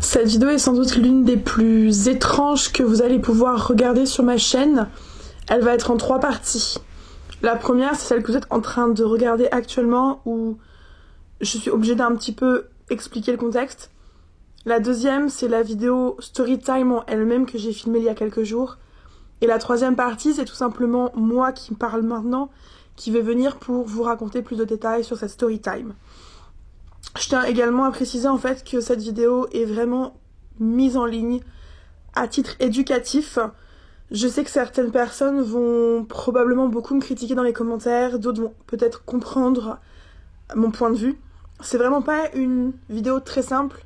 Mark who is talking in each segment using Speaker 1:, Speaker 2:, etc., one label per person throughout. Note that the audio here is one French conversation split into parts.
Speaker 1: Cette vidéo est sans doute l'une des plus étranges que vous allez pouvoir regarder sur ma chaîne. Elle va être en 3 parties. La première, c'est celle que vous êtes en train de regarder actuellement, où je suis obligée d'un petit peu expliquer le contexte. La deuxième, c'est la vidéo Storytime en elle-même que j'ai filmée il y a quelques jours. Et la troisième partie, c'est tout simplement moi qui parle maintenant, qui vais venir pour vous raconter plus de détails sur cette Storytime. Je tiens également à préciser en fait que cette vidéo est vraiment mise en ligne à titre éducatif. Je sais que certaines personnes vont probablement beaucoup me critiquer dans les commentaires, d'autres vont peut-être comprendre mon point de vue. C'est vraiment pas une vidéo très simple.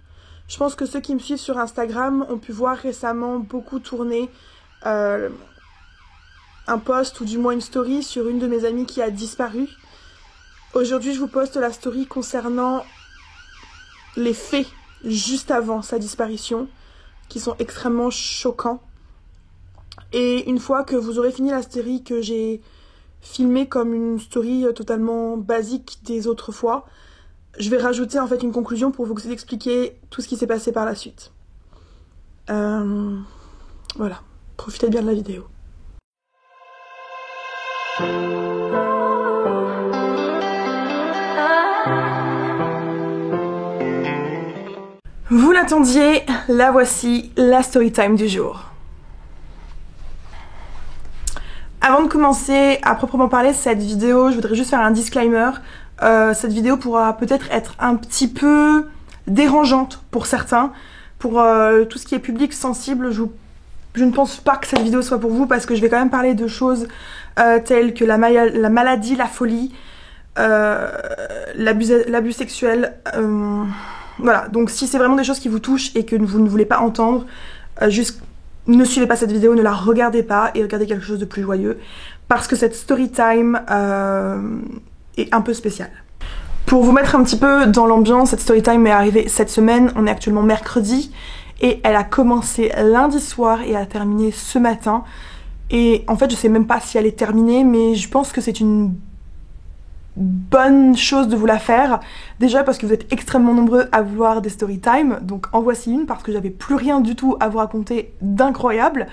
Speaker 1: Je pense que ceux qui me suivent sur Instagram ont pu voir récemment beaucoup tourner un post ou du moins une story sur une de mes amies qui a disparu. Aujourd'hui, je vous poste la story concernant les faits juste avant sa disparition, qui sont extrêmement choquants. Et une fois que vous aurez fini la story que j'ai filmée comme une story totalement basique des autres fois, je vais rajouter en fait une conclusion pour vous expliquer tout ce qui s'est passé par la suite. Voilà, profitez bien de la vidéo. Vous l'attendiez, la voici, la storytime du jour. Avant de commencer à proprement parler de cette vidéo, je voudrais juste faire un disclaimer. Cette vidéo pourra peut-être être un petit peu dérangeante pour certains. Pour tout ce qui est public sensible, je ne pense pas que cette vidéo soit pour vous parce que je vais quand même parler de choses telles que la maladie, la folie, l'abus sexuel. Voilà, donc si c'est vraiment des choses qui vous touchent et que vous ne voulez pas entendre, juste ne suivez pas cette vidéo, ne la regardez pas et regardez quelque chose de plus joyeux parce que cette story time est un peu spéciale. Pour vous mettre un petit peu dans l'ambiance, cette story time est arrivée cette semaine, on est actuellement mercredi et elle a commencé lundi soir et a terminé ce matin. Et en fait, je sais même pas si elle est terminée, mais je pense que c'est une bonne chose de vous la faire. Déjà parce que vous êtes extrêmement nombreux à vouloir des story time, donc en voici une parce que j'avais plus rien du tout à vous raconter d'incroyable.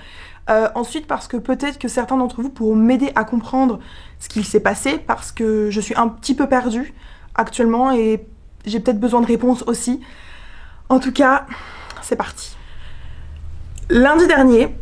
Speaker 1: Ensuite parce que peut-être que certains d'entre vous pourront m'aider à comprendre ce qu'il s'est passé parce que je suis un petit peu perdue actuellement et j'ai peut-être besoin de réponses aussi. En tout cas, c'est parti. Lundi dernier,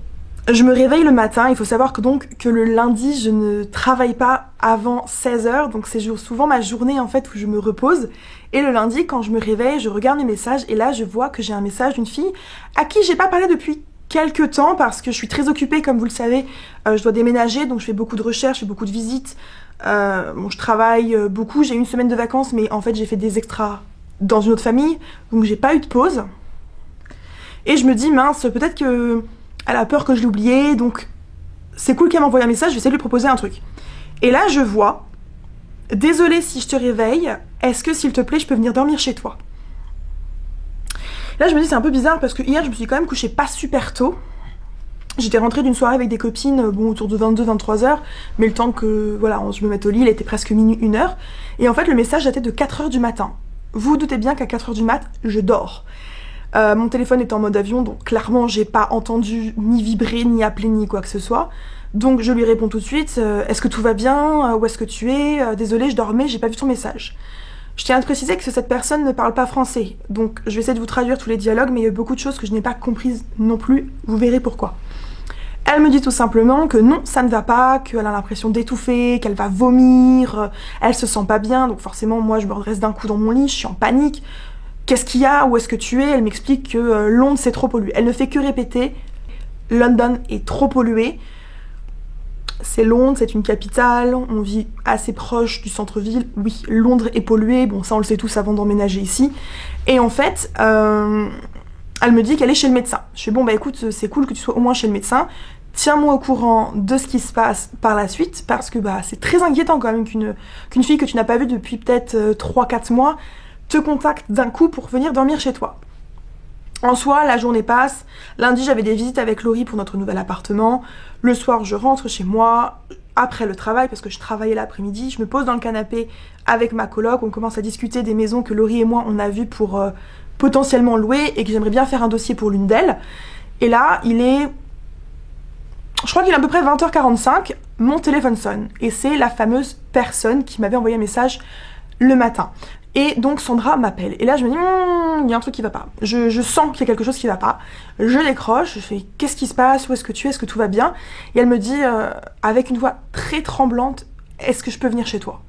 Speaker 1: je me réveille le matin. Il faut savoir que le lundi, je ne travaille pas avant 16h, donc c'est souvent ma journée en fait où je me repose. Et le lundi, quand je me réveille, je regarde mes messages et là, je vois que j'ai un message d'une fille à qui j'ai pas parlé depuis quelques temps parce que je suis très occupée, comme vous le savez. Je dois déménager, donc je fais beaucoup de recherches, je fais beaucoup de visites. Bon, je travaille beaucoup. J'ai eu une semaine de vacances, mais en fait, j'ai fait des extras dans une autre famille, donc j'ai pas eu de pause. Et je me dis mince, peut-être que elle a peur que je l'ai oublié, donc c'est cool qu'elle m'envoie un message, je vais essayer de lui proposer un truc. Et là, je vois, désolée si je te réveille, est-ce que s'il te plaît, je peux venir dormir chez toi? Là, je me dis c'est un peu bizarre parce que hier, je me suis quand même couchée pas super tôt. J'étais rentrée d'une soirée avec des copines, bon, autour de 22-23h, mais le temps que, voilà, je me mette au lit, il était presque minuit, 1h. Et en fait, le message datait de 4h du matin. Vous vous doutez bien qu'à 4h du mat, je dors. Mon téléphone est en mode avion, donc clairement j'ai pas entendu ni vibrer, ni appeler, ni quoi que ce soit. Donc je lui réponds tout de suite, est-ce que tout va bien? Où est-ce que tu es? Désolée, je dormais, j'ai pas vu ton message. Je tiens à te préciser que cette personne ne parle pas français, donc je vais essayer de vous traduire tous les dialogues, mais il y a beaucoup de choses que je n'ai pas comprises non plus, vous verrez pourquoi. Elle me dit tout simplement que non, ça ne va pas, qu'elle a l'impression d'étouffer, qu'elle va vomir, elle se sent pas bien, donc forcément moi je me redresse d'un coup dans mon lit, je suis en panique. Qu'est-ce qu'il y a? Où est-ce que tu es? Elle m'explique que Londres c'est trop pollué. Elle ne fait que répéter, London est trop pollué. C'est Londres, c'est une capitale, on vit assez proche du centre-ville. Oui, Londres est pollué, bon ça on le sait tous avant d'emménager ici. Et en fait, elle me dit qu'elle est chez le médecin. Je fais bon bah écoute, c'est cool que tu sois au moins chez le médecin. Tiens-moi au courant de ce qui se passe par la suite, parce que bah c'est très inquiétant quand même qu'une fille que tu n'as pas vue depuis peut-être 3-4 mois te contacte d'un coup pour venir dormir chez toi. En soi, la journée passe. Lundi, j'avais des visites avec Laurie pour notre nouvel appartement. Le soir, je rentre chez moi. après le travail, parce que je travaillais l'après-midi, je me pose dans le canapé avec ma coloc, on commence à discuter des maisons que Laurie et moi on a vues pour potentiellement louer et que j'aimerais bien faire un dossier pour l'une d'elles. Et là, je crois qu'il est à peu près 20h45, mon téléphone sonne. Et c'est la fameuse personne qui m'avait envoyé un message le matin. Et donc Sandra m'appelle. Et là je me dis, il y a un truc qui va pas. Je sens qu'il y a quelque chose qui va pas. Je décroche, je fais, qu'est-ce qui se passe? Où est-ce que tu es? Est-ce que tout va bien? Et elle me dit, avec une voix très tremblante, est-ce que je peux venir chez toi?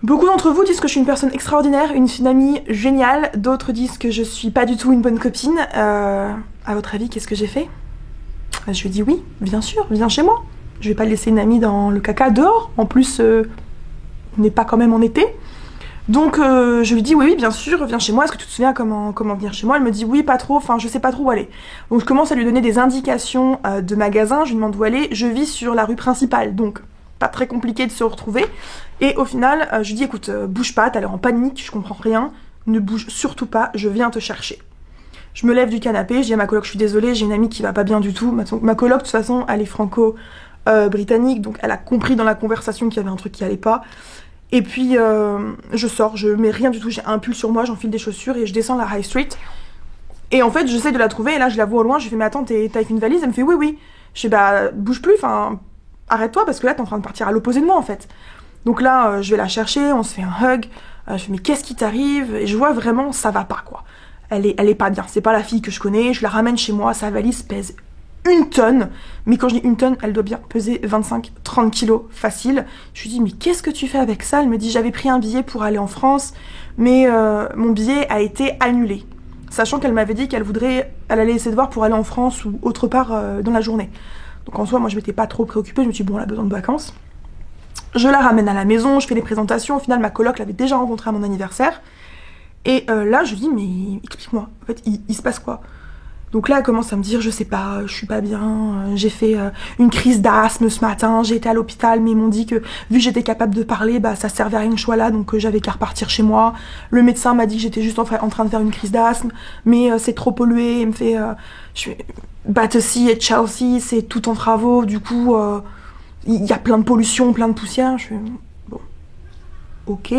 Speaker 1: Beaucoup d'entre vous disent que je suis une personne extraordinaire, une amie géniale. D'autres disent que je suis pas du tout une bonne copine. À votre avis, qu'est-ce que j'ai fait? Je lui ai dit oui, bien sûr, viens chez moi. Je vais pas laisser une amie dans le caca dehors. En plus, on n'est pas quand même en été. Donc je lui dis oui, bien sûr, viens chez moi. Est-ce que tu te souviens comment venir chez moi? Elle me dit oui, pas trop, enfin je sais pas trop où aller. Donc je commence à lui donner des indications de magasins. Je lui demande où aller. Je vis sur la rue principale, donc pas très compliqué de se retrouver. Et au final, je lui dis écoute, bouge pas, t'as l'air en panique, je comprends rien. Ne bouge surtout pas, je viens te chercher. Je me lève du canapé, je dis à ma coloc, je suis désolée, j'ai une amie qui va pas bien du tout. Ma coloc, de toute façon, elle est franco-britannique, donc elle a compris dans la conversation qu'il y avait un truc qui allait pas. Et puis, je sors, je mets rien du tout, j'ai un pull sur moi, j'enfile des chaussures et je descends la High Street. Et en fait, j'essaie de la trouver et là, je la vois au loin, je lui fais, mais attends, t'es avec une valise? Elle me fait, oui, oui. Je fais, bah, bouge plus, enfin, arrête-toi parce que là, t'es en train de partir à l'opposé de moi, en fait. Donc là, je vais la chercher, on se fait un hug. Je fais, mais qu'est-ce qui t'arrive? Et je vois vraiment, ça va pas, quoi. Elle est pas bien, c'est pas la fille que je connais, je la ramène chez moi, sa valise pèse 1 tonne, mais quand je dis 1 tonne, elle doit bien peser 25-30 kilos facile. Je lui dis, mais qu'est-ce que tu fais avec ça? Elle me dit, j'avais pris un billet pour aller en France, mais mon billet a été annulé. Sachant qu'elle m'avait dit elle allait essayer de voir pour aller en France ou autre part dans la journée. Donc en soi, moi je m'étais pas trop préoccupée, je me suis dit, bon, elle a besoin de vacances. Je la ramène à la maison, je fais les présentations, au final ma coloc l'avait déjà rencontrée à mon anniversaire. Et là, je lui dis, mais explique-moi, en fait, il se passe quoi? Donc là, elle commence à me dire, je sais pas, je suis pas bien, j'ai fait une crise d'asthme ce matin, j'ai été à l'hôpital, mais ils m'ont dit que vu que j'étais capable de parler, bah ça servait à rien que je sois là, donc j'avais qu'à repartir chez moi. Le médecin m'a dit que j'étais juste en train de faire une crise d'asthme, mais c'est trop pollué, il me fait, Battersea et Chelsea, c'est tout en travaux, du coup, il y a plein de pollution, plein de poussière, je fais... Ok,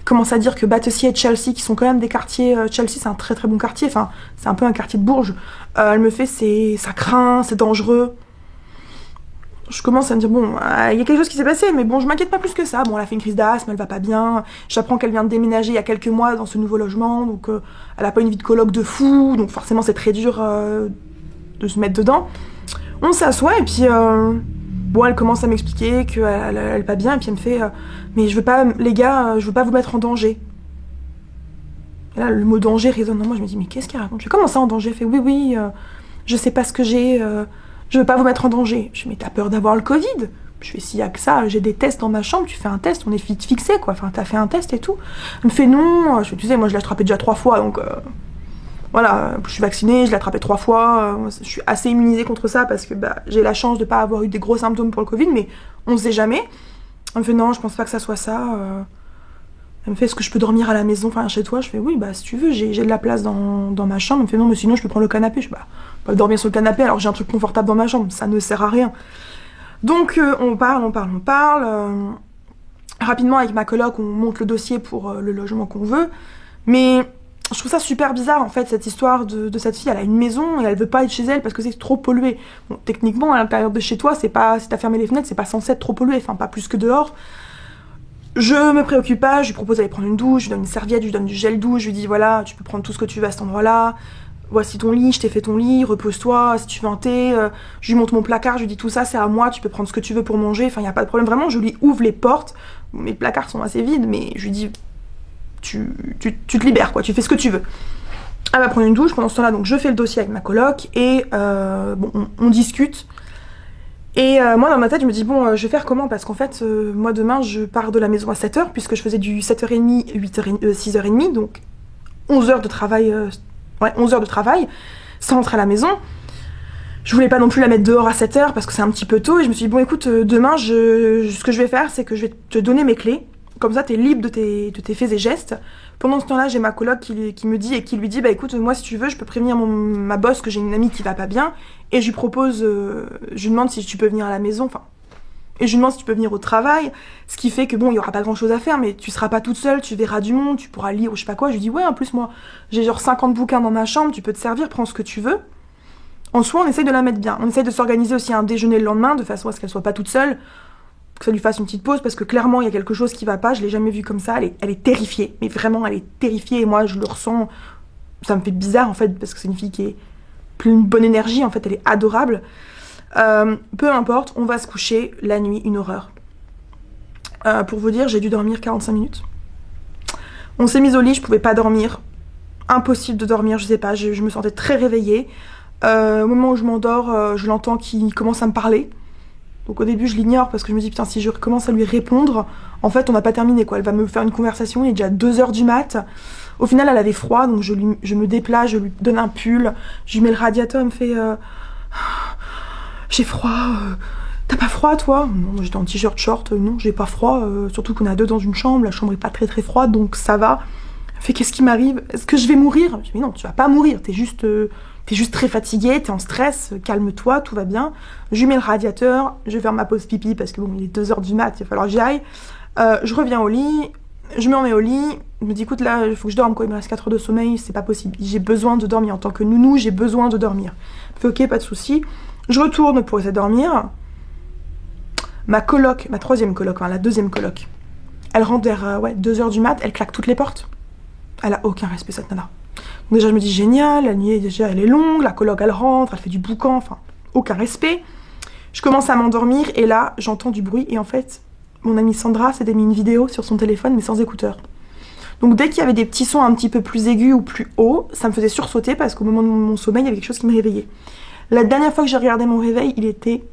Speaker 1: commence à dire que Battersea et Chelsea, qui sont quand même des quartiers, Chelsea c'est un très très bon quartier, enfin c'est un peu un quartier de Bourges, elle me fait ça craint, c'est dangereux. Je commence à me dire bon, il y a quelque chose qui s'est passé, mais bon je m'inquiète pas plus que ça. Bon elle a fait une crise d'asthme, elle va pas bien, j'apprends qu'elle vient de déménager il y a quelques mois dans ce nouveau logement, donc elle a pas une vie de coloc de fou, donc forcément c'est très dur de se mettre dedans. On s'assoit et puis... Bon, elle commence à m'expliquer qu'elle est pas bien, et puis elle me fait mais je veux pas, les gars, je veux pas vous mettre en danger. Et là, le mot danger résonne en moi, je me dis, mais qu'est-ce qu'elle raconte? Je fais, comment ça en danger? Elle fait, oui, oui, je sais pas ce que j'ai, je veux pas vous mettre en danger. Je fais, mais t'as peur d'avoir le Covid? Je fais, s'il y a que ça, j'ai des tests dans ma chambre, tu fais un test, on est vite fixé, quoi. Enfin, t'as fait un test et tout. Elle me fait, non, je fais, tu sais, moi je l'ai attrapé déjà 3 fois, donc... Voilà, je suis vaccinée, je l'ai attrapé 3 fois, je suis assez immunisée contre ça parce que bah, j'ai la chance de pas avoir eu des gros symptômes pour le Covid, mais on sait jamais. Elle me fait non, je pense pas que ça soit ça. Elle me fait est-ce que je peux dormir à la maison, enfin chez toi? Je fais oui, bah si tu veux, j'ai de la place dans ma chambre. Elle me fait non, mais sinon je peux prendre le canapé. Je fais bah, pas dormir sur le canapé alors j'ai un truc confortable dans ma chambre, ça ne sert à rien. Donc on parle. Rapidement avec ma coloc, on monte le dossier pour le logement qu'on veut, mais... Je trouve ça super bizarre en fait, cette histoire de cette fille. Elle a une maison et elle veut pas être chez elle parce que c'est trop pollué. Bon, techniquement, à l'intérieur de chez toi, c'est pas, si t'as fermé les fenêtres, c'est pas censé être trop pollué, enfin pas plus que dehors. Je me préoccupe pas, je lui propose d'aller prendre une douche, je lui donne une serviette, je lui donne du gel douche, je lui dis voilà, tu peux prendre tout ce que tu veux à cet endroit-là. Voici ton lit, je t'ai fait ton lit, repose-toi, si tu veux un thé. Je lui montre mon placard, je lui dis tout ça, c'est à moi, tu peux prendre ce que tu veux pour manger, enfin y a pas de problème. Vraiment, je lui ouvre les portes. Mes placards sont assez vides, mais je lui dis tu te libères quoi, tu fais ce que tu veux. Elle va prendre une douche, pendant ce temps-là, donc je fais le dossier avec ma coloc et bon, on discute. Et moi dans ma tête je me dis bon je vais faire comment parce qu'en fait moi demain je pars de la maison à 7h puisque je faisais du 7h30, 6h30 donc 11 heures de travail, 11 heures de travail sans rentrer à la maison. Je voulais pas non plus la mettre dehors à 7h parce que c'est un petit peu tôt et je me suis dit bon écoute demain ce que je vais faire c'est que je vais te donner mes clés. Comme ça, t'es libre de tes faits et gestes. Pendant ce temps-là, j'ai ma coloc qui me dit et qui lui dit, bah écoute, moi si tu veux, je peux prévenir ma boss que j'ai une amie qui va pas bien, et je lui propose, je lui demande si tu peux venir à la maison, enfin, et je lui demande si tu peux venir au travail, ce qui fait que bon, il y aura pas grand-chose à faire, mais tu seras pas toute seule, tu verras du monde, tu pourras lire ou je sais pas quoi. Je lui dis, ouais, en plus moi, j'ai genre 50 bouquins dans ma chambre, tu peux te servir, prends ce que tu veux. En soi, on essaye de la mettre bien. On essaye de s'organiser aussi un déjeuner le lendemain, de façon à ce qu'elle soit pas toute seule, que ça lui fasse une petite pause, parce que clairement, il y a quelque chose qui va pas, je l'ai jamais vue comme ça, elle est terrifiée, mais vraiment, elle est terrifiée, et moi, je le ressens, ça me fait bizarre, en fait, parce que c'est une fille qui est pleine de bonne énergie, en fait, elle est adorable. Peu importe, on va se coucher, la nuit, une horreur. Pour vous dire, j'ai dû dormir 45 minutes. On s'est mis au lit, je pouvais pas dormir, impossible de dormir, je sais pas, je me sentais très réveillée. Au moment où je m'endors, je l'entends qui commence à me parler. Donc au début je l'ignore parce que je me dis putain si je commence à lui répondre, en fait on n'a pas terminé quoi, elle va me faire une conversation, il est déjà 2h du mat. Au final elle avait froid donc je me déplace, je lui donne un pull, je lui mets le radiateur, elle me fait j'ai froid, t'as pas froid toi? Non, j'étais en t-shirt short, non j'ai pas froid, surtout qu'on est à 2 dans une chambre, la chambre est pas très très froide donc ça va. Elle fait qu'est-ce qui m'arrive? Est-ce que je vais mourir? Je dis mais non tu vas pas mourir, t'es juste très fatiguée, t'es en stress, calme-toi, tout va bien. Je lui mets le radiateur, je vais faire ma pause pipi parce que bon, il est 2h du mat, il va falloir que j'y aille. Je reviens au lit, je me remets au lit, je me dis écoute là, il faut que je dorme quoi, il me reste 4 heures de sommeil, c'est pas possible. J'ai besoin de dormir en tant que nounou, j'ai besoin de dormir. Elle fait ok, pas de souci. Je retourne pour essayer de dormir. Ma coloc, ma troisième coloc, enfin la deuxième coloc, elle rentre vers 2h du mat, elle claque toutes les portes. Elle a aucun respect cette nana. Donc déjà je me dis génial, la nuit déjà elle est longue, la coloc elle rentre, elle fait du boucan, enfin aucun respect. Je commence à m'endormir et là j'entends du bruit et en fait mon amie Sandra s'était mis une vidéo sur son téléphone mais sans écouteurs. Donc dès qu'il y avait des petits sons un petit peu plus aigus ou plus hauts, ça me faisait sursauter parce qu'au moment de mon sommeil il y avait quelque chose qui me réveillait. La dernière fois que j'ai regardé mon réveil il était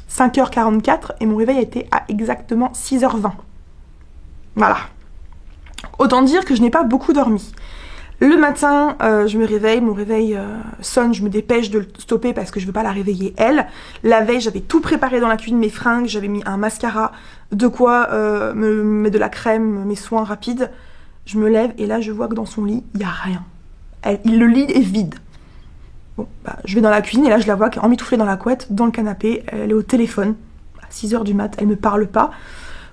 Speaker 1: 5h44 et mon réveil était à exactement 6h20. Voilà. Autant dire que je n'ai pas beaucoup dormi. Le matin, je me réveille, mon réveil sonne, je me dépêche de le stopper parce que je veux pas la réveiller elle. La veille, j'avais tout préparé dans la cuisine, mes fringues, j'avais mis un mascara, de quoi me mettre de la crème, mes soins rapides. Je me lève et là, je vois que dans son lit, il y a rien. Le lit est vide. Bon, bah, je vais dans la cuisine et là, je la vois qui est emmitouflée dans la couette, dans le canapé. Elle est au téléphone, à 6h du mat, elle me parle pas.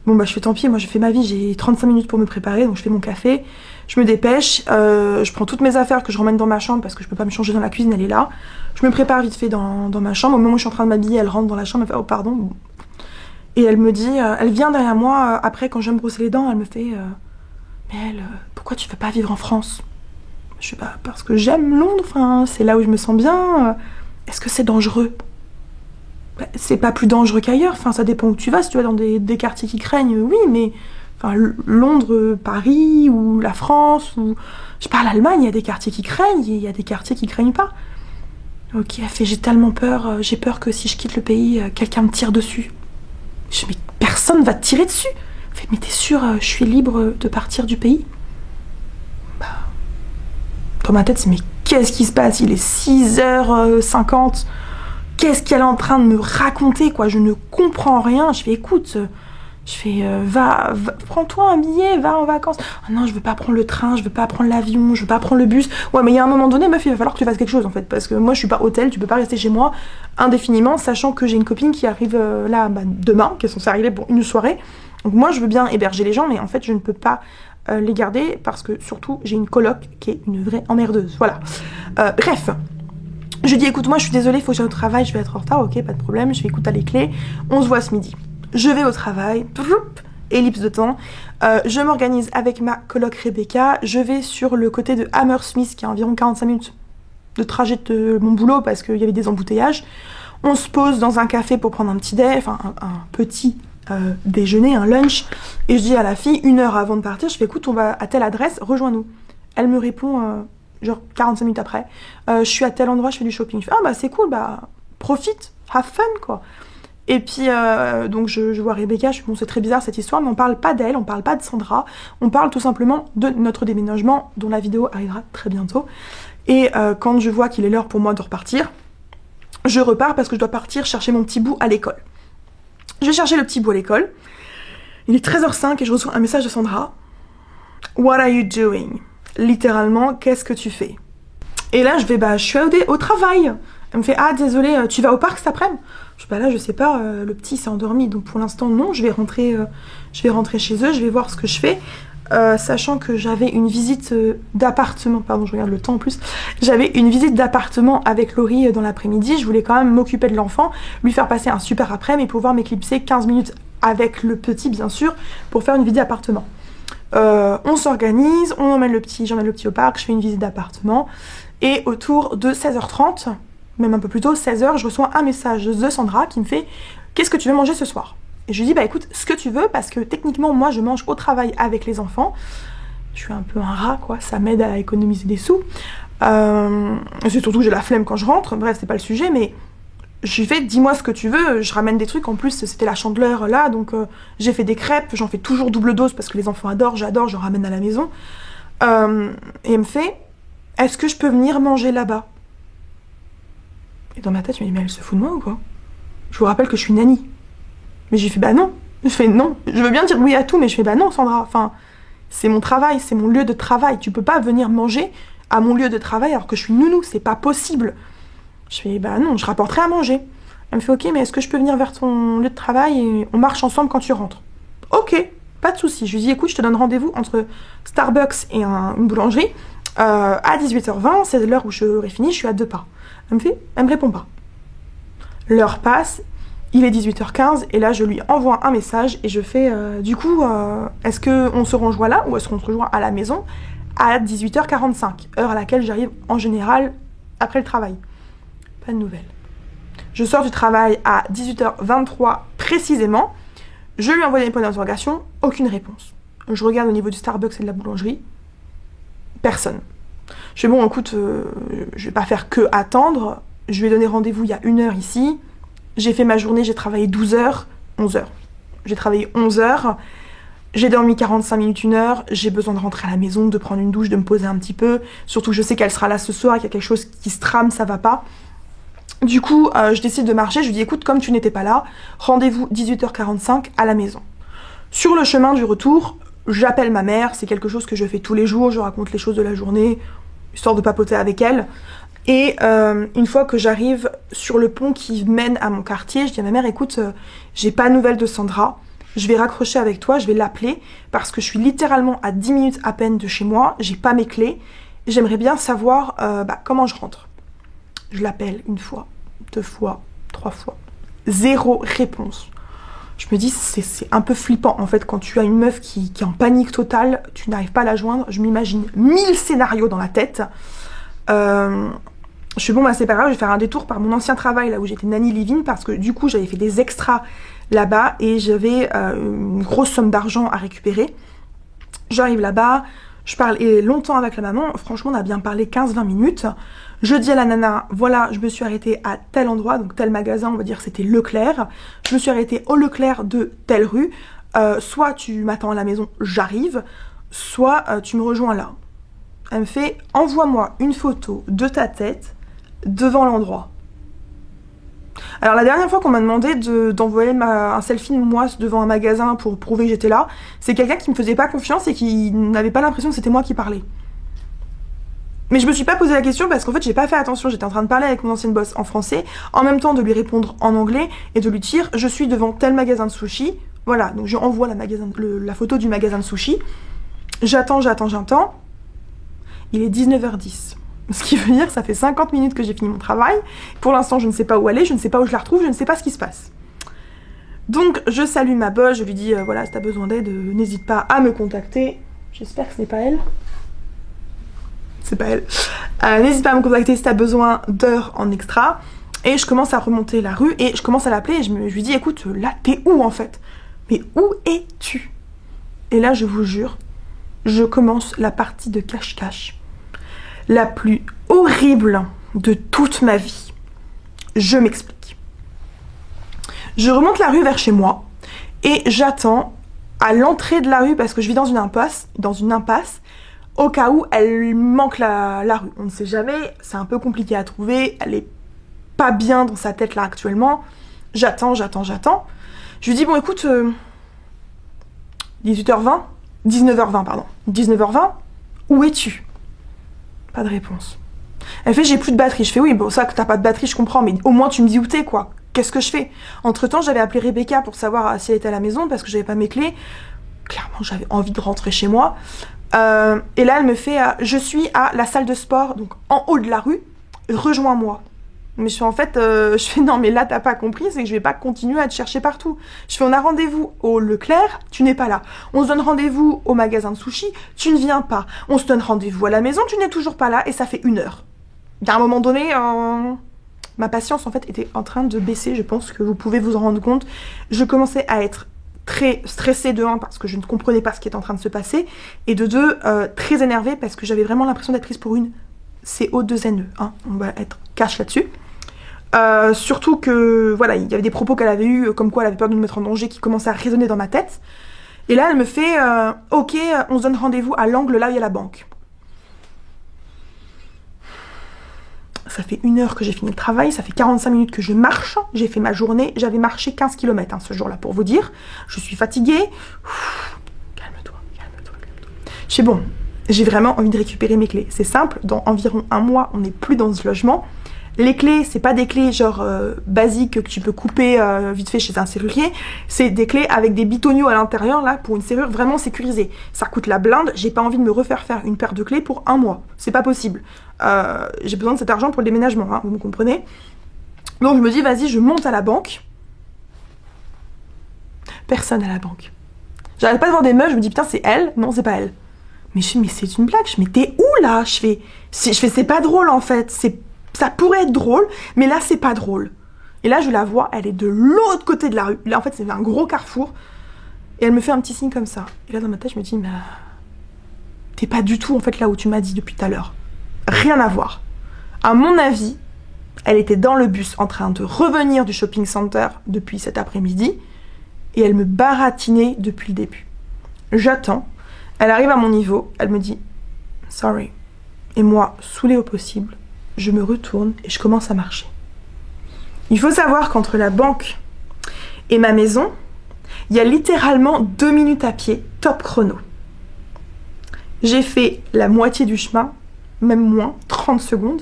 Speaker 1: Bon bah je fais tant pis, moi je fais ma vie, j'ai 35 minutes pour me préparer, donc je fais mon café, je me dépêche, je prends toutes mes affaires que je ramène dans ma chambre parce que je peux pas me changer dans la cuisine, elle est là. Je me prépare vite fait dans ma chambre, au moment où je suis en train de m'habiller, elle rentre dans la chambre, elle fait oh pardon. Et elle me dit, elle vient derrière moi, après quand je vais me brosser les dents, elle me fait mais elle, pourquoi tu veux pas vivre en France? Je sais pas, parce que j'aime Londres, enfin c'est là où je me sens bien, est-ce que c'est dangereux? C'est pas plus dangereux qu'ailleurs, enfin ça dépend où tu vas, si tu vas dans des quartiers qui craignent, oui, mais enfin Londres, Paris, ou la France, ou je sais pas, l'Allemagne, il y a des quartiers qui craignent, il y a des quartiers qui craignent pas. Ok, elle fait j'ai tellement peur, j'ai peur que si je quitte le pays, quelqu'un me tire dessus. Je dis mais personne va te tirer dessus. Elle fait mais t'es sûre, je suis libre de partir du pays? Bah, dans ma tête c'est mais qu'est-ce qui se passe? Il est 6h50. Qu'est-ce qu'elle est en train de me raconter, quoi? Je ne comprends rien. Je fais, écoute, va, prends-toi un billet, va en vacances. Oh non, je veux pas prendre le train, je veux pas prendre l'avion, je veux pas prendre le bus. Ouais, mais il y a un moment donné, meuf, il va falloir que tu fasses quelque chose, en fait. Parce que moi, je suis pas hôtel, tu peux pas rester chez moi indéfiniment, sachant que j'ai une copine qui arrive là, demain, qui est censée arriver pour une soirée. Donc moi, je veux bien héberger les gens, mais en fait, je ne peux pas les garder parce que, surtout, j'ai une coloc qui est une vraie emmerdeuse. Voilà. Bref. Je dis écoute moi je suis désolée, faut que j'aille au travail, je vais être en retard, ok pas de problème, je fais écoute t'as les clés, on se voit ce midi. Je vais au travail, ellipse de temps, je m'organise avec ma coloc Rebecca, je vais sur le côté de Hammersmith qui a environ 45 minutes de trajet de mon boulot parce qu'il y avait des embouteillages. On se pose dans un café pour prendre un petit déj, enfin un petit déjeuner, un lunch, et je dis à la fille 1 heure avant de partir, je fais écoute on va à telle adresse, rejoins-nous. Elle me répond genre 45 minutes après, je suis à tel endroit, je fais du shopping. Je fais, ah bah c'est cool, bah profite, have fun quoi. Et puis donc je vois Rebecca, je fais, bon c'est très bizarre cette histoire, mais on parle pas d'elle, on parle pas de Sandra, on parle tout simplement de notre déménagement, dont la vidéo arrivera très bientôt. Et quand je vois qu'il est l'heure pour moi de repartir, je repars parce que je dois partir chercher mon petit bout à l'école. Je vais chercher le petit bout à l'école. Il est 13h05 et je reçois un message de Sandra. What are you doing? Littéralement, qu'est-ce que tu fais? Et là, je suis au travail. Elle me fait, ah désolé, tu vas au parc cet après-midi? Je dis, bah là, je sais pas, le petit s'est endormi, donc pour l'instant, non, je vais rentrer chez eux, je vais voir ce que je fais. Sachant que j'avais une visite d'appartement, pardon, je regarde le temps en plus, j'avais une visite d'appartement avec Laurie dans l'après-midi, je voulais quand même m'occuper de l'enfant, lui faire passer un super après-midi et pouvoir m'éclipser 15 minutes avec le petit, bien sûr, pour faire une visite d'appartement. On s'organise, j'emmène le petit au parc, je fais une visite d'appartement, et autour de 16h30, même un peu plus tôt, 16h, je reçois un message de Sandra qui me fait « Qu'est-ce que tu veux manger ce soir ?» Et je lui dis « Bah écoute, ce que tu veux, parce que techniquement, moi, je mange au travail avec les enfants. Je suis un peu un rat, quoi, ça m'aide à économiser des sous. C'est surtout que j'ai la flemme quand je rentre, bref, c'est pas le sujet, mais je lui fais « Dis-moi ce que tu veux, je ramène des trucs. » En plus, c'était la Chandeleur, là, donc j'ai fait des crêpes, j'en fais toujours double dose parce que les enfants adorent, j'adore, je ramène à la maison. Et elle me fait « Est-ce que je peux venir manger là-bas ?» Et dans ma tête, je me dis, mais elle se fout de moi ou quoi? Je vous rappelle que je suis nanny. Mais j'ai fait, bah non. Je fais non. Je veux bien dire oui à tout, mais je fais, bah non, Sandra. Enfin, c'est mon travail, c'est mon lieu de travail. Tu peux pas venir manger à mon lieu de travail alors que je suis nounou, c'est pas possible. Je fais, bah non, je rapporterai à manger. Elle me fait, ok, mais est-ce que je peux venir vers ton lieu de travail et on marche ensemble quand tu rentres? Ok, pas de souci. Je lui dis, écoute, je te donne rendez-vous entre Starbucks et une boulangerie à 18h20, c'est l'heure où j'aurai fini, je suis à 2 pas. Elle me répond pas. L'heure passe, il est 18h15 et là je lui envoie un message et je fais du coup, est-ce qu'on se rejoint là ou est-ce qu'on se rejoint à la maison à 18h45, heure à laquelle j'arrive en général après le travail? Pas de nouvelles. Je sors du travail à 18h23 précisément, je lui envoie des points d'interrogation, aucune réponse. Je regarde au niveau du Starbucks et de la boulangerie, personne. Je fais bon, écoute, je vais pas faire que attendre. Je lui ai donné rendez-vous il y a 1 heure ici. J'ai fait ma journée, j'ai travaillé 12 heures, 11 heures. J'ai travaillé 11 heures. J'ai dormi 45 minutes, 1 heure. J'ai besoin de rentrer à la maison, de prendre une douche, de me poser un petit peu. Surtout que je sais qu'elle sera là ce soir, qu'il y a quelque chose qui se trame, ça va pas. Du coup, je décide de marcher. Je lui dis, écoute, comme tu n'étais pas là, rendez-vous 18h45 à la maison. Sur le chemin du retour, j'appelle ma mère, c'est quelque chose que je fais tous les jours, je raconte les choses de la journée, histoire de papoter avec elle. Et une fois que j'arrive sur le pont qui mène à mon quartier, je dis à ma mère, écoute, j'ai pas de nouvelles de Sandra, je vais raccrocher avec toi, je vais l'appeler, parce que je suis littéralement à 10 minutes à peine de chez moi, j'ai pas mes clés, et j'aimerais bien savoir comment je rentre. Je l'appelle 1 fois, 2 fois, 3 fois. 0 réponse. Je me dis, c'est un peu flippant, en fait, quand tu as une meuf qui est en panique totale, tu n'arrives pas à la joindre, je m'imagine 1000 scénarios dans la tête. Je suis bon, bah c'est pas grave, je vais faire un détour par mon ancien travail, là où j'étais nanny live-in, parce que du coup, j'avais fait des extras là-bas, et j'avais une grosse somme d'argent à récupérer. J'arrive là-bas, je parle longtemps avec la maman, franchement, on a bien parlé 15-20 minutes. Je dis à la nana, voilà, je me suis arrêtée à tel endroit, donc tel magasin, on va dire c'était Leclerc. Je me suis arrêtée au Leclerc de telle rue. Soit tu m'attends à la maison, j'arrive, soit tu me rejoins là. Elle me fait, envoie-moi une photo de ta tête devant l'endroit. Alors la dernière fois qu'on m'a demandé d'envoyer un selfie de moi devant un magasin pour prouver que j'étais là, c'est quelqu'un qui me faisait pas confiance et qui n'avait pas l'impression que c'était moi qui parlais. Mais je me suis pas posé la question parce qu'en fait j'ai pas fait attention, j'étais en train de parler avec mon ancienne boss en français, en même temps de lui répondre en anglais et de lui dire je suis devant tel magasin de sushi, voilà, donc je envoie la photo du magasin de sushi, j'attends, il est 19h10, ce qui veut dire ça fait 50 minutes que j'ai fini mon travail, pour l'instant je ne sais pas où aller, je ne sais pas où je la retrouve, je ne sais pas ce qui se passe. Donc je salue ma boss, je lui dis voilà, si t'as besoin d'aide, n'hésite pas à me contacter, j'espère que ce n'est pas elle. C'est pas elle. N'hésite pas à me contacter si t'as besoin d'heures en extra. Et je commence à remonter la rue et je commence à l'appeler et je lui dis écoute, là t'es où en fait? Mais où es-tu? Et là je vous jure, je commence la partie de cache-cache la plus horrible de toute ma vie. Je m'explique. Je remonte la rue vers chez moi et j'attends à l'entrée de la rue parce que je vis dans une impasse, au cas où elle manque la rue. On ne sait jamais, c'est un peu compliqué à trouver, elle est pas bien dans sa tête là actuellement. J'attends. Je lui dis bon écoute, 18h20 19h20, pardon. 19h20, où es-tu? Pas de réponse. Elle fait, j'ai plus de batterie. Je fais, oui, bon, ça, que t'as pas de batterie, je comprends, mais au moins tu me dis où t'es, quoi. Qu'est-ce que je fais? Entre-temps, j'avais appelé Rebecca pour savoir si elle était à la maison, parce que j'avais pas mes clés. Clairement, j'avais envie de rentrer chez moi. Et là, elle me fait, je suis à la salle de sport, donc en haut de la rue, rejoins-moi. Mais je fais, en fait, je fais, non, mais là, t'as pas compris, c'est que je vais pas continuer à te chercher partout. Je fais, on a rendez-vous au Leclerc, tu n'es pas là. On se donne rendez-vous au magasin de sushi, tu ne viens pas. On se donne rendez-vous à la maison, tu n'es toujours pas là, et ça fait 1 heure. Il y a un moment donné, ma patience, en fait, était en train de baisser, je pense que vous pouvez vous en rendre compte. Je commençais à être très stressée de 1 parce que je ne comprenais pas ce qui était en train de se passer, et de 2, très énervée parce que j'avais vraiment l'impression d'être prise pour une CO2NE, hein, on va être cash là-dessus. Surtout que, voilà, il y avait des propos qu'elle avait eu, comme quoi elle avait peur de me mettre en danger, qui commençaient à résonner dans ma tête. Et là, elle me fait, ok, on se donne rendez-vous à l'angle là où il y a la banque. Ça fait 1 heure que j'ai fini le travail, ça fait 45 minutes que je marche, j'ai fait ma journée, j'avais marché 15 km hein, ce jour-là pour vous dire. Je suis fatiguée. Calme-toi, calme-toi, calme-toi. Je sais bon, j'ai vraiment envie de récupérer mes clés. C'est simple, dans environ 1 mois, on n'est plus dans ce logement. Les clés, c'est pas des clés genre basiques que tu peux couper vite fait chez un serrurier. C'est des clés avec des bitoniaux à l'intérieur là pour une serrure vraiment sécurisée. Ça coûte la blinde. J'ai pas envie de me refaire faire une paire de clés pour 1 mois. C'est pas possible. J'ai besoin de cet argent pour le déménagement, hein, vous me comprenez? Donc je me dis vas-y, je monte à la banque. Personne à la banque. J'arrête pas de voir des meufs. Je me dis putain c'est elle. Non c'est pas elle. Mais je fais mais c'est une blague. Je fais mais t'es où là? Je fais c'est pas drôle en fait. Ça pourrait être drôle, mais là, c'est pas drôle. Et là, je la vois, elle est de l'autre côté de la rue. Là, en fait, c'est un gros carrefour. Et elle me fait un petit signe comme ça. Et là, dans ma tête, je me dis, mais t'es pas du tout, en fait, là où tu m'as dit depuis tout à l'heure. Rien à voir. À mon avis, elle était dans le bus en train de revenir du shopping center depuis cet après-midi. Et elle me baratinait depuis le début. J'attends. Elle arrive à mon niveau. Elle me dit, sorry. Et moi, saoulée au possible, je me retourne et je commence à marcher. Il faut savoir qu'entre la banque et ma maison, il y a littéralement 2 minutes à pied, top chrono. J'ai fait la moitié du chemin, même moins, 30 secondes.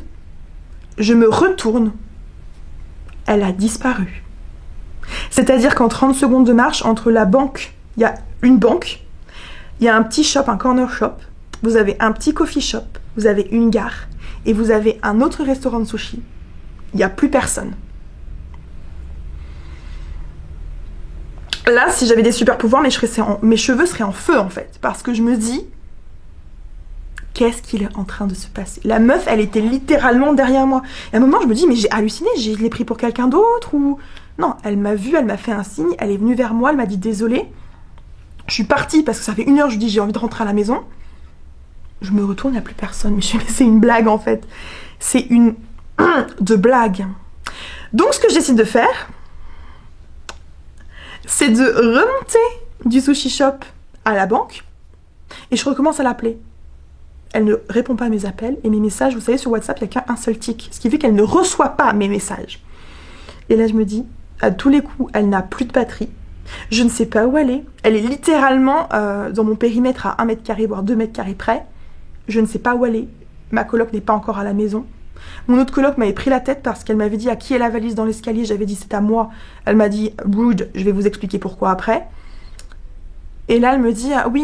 Speaker 1: Je me retourne. Elle a disparu. C'est-à-dire qu'en 30 secondes de marche, entre la banque, il y a une banque, il y a un petit shop, un corner shop, vous avez un petit coffee shop, vous avez une gare, et vous avez un autre restaurant de sushi. Il n'y a plus personne. Là, si j'avais des super pouvoirs, mes cheveux seraient en feu en fait. Parce que je me dis, qu'est-ce qu'il est en train de se passer? La meuf, elle était littéralement derrière moi. Et à un moment, je me dis, mais j'ai halluciné, je l'ai pris pour quelqu'un d'autre ou... Non, elle m'a vue, elle m'a fait un signe, elle est venue vers moi, elle m'a dit désolée. Je suis partie parce que ça fait 1 heure, je dis j'ai envie de rentrer à la maison. Je me retourne, il n'y a plus personne. Mais je me dis, c'est une blague en fait. C'est une de blague. Donc ce que je décide de faire, c'est de remonter du sushi shop à la banque et je recommence à l'appeler. Elle ne répond pas à mes appels et mes messages, vous savez, sur WhatsApp, il n'y a qu'un seul tic. Ce qui fait qu'elle ne reçoit pas mes messages. Et là, je me dis, à tous les coups, elle n'a plus de batterie. Je ne sais pas où elle est. Elle est littéralement dans mon périmètre à 1 mètre carré, voire 2 mètres carrés près. Je ne sais pas où elle est. Ma coloc n'est pas encore à la maison. Mon autre coloc m'avait pris la tête parce qu'elle m'avait dit à qui est la valise dans l'escalier. J'avais dit c'est à moi. Elle m'a dit rude, je vais vous expliquer pourquoi après. Et là elle me dit oui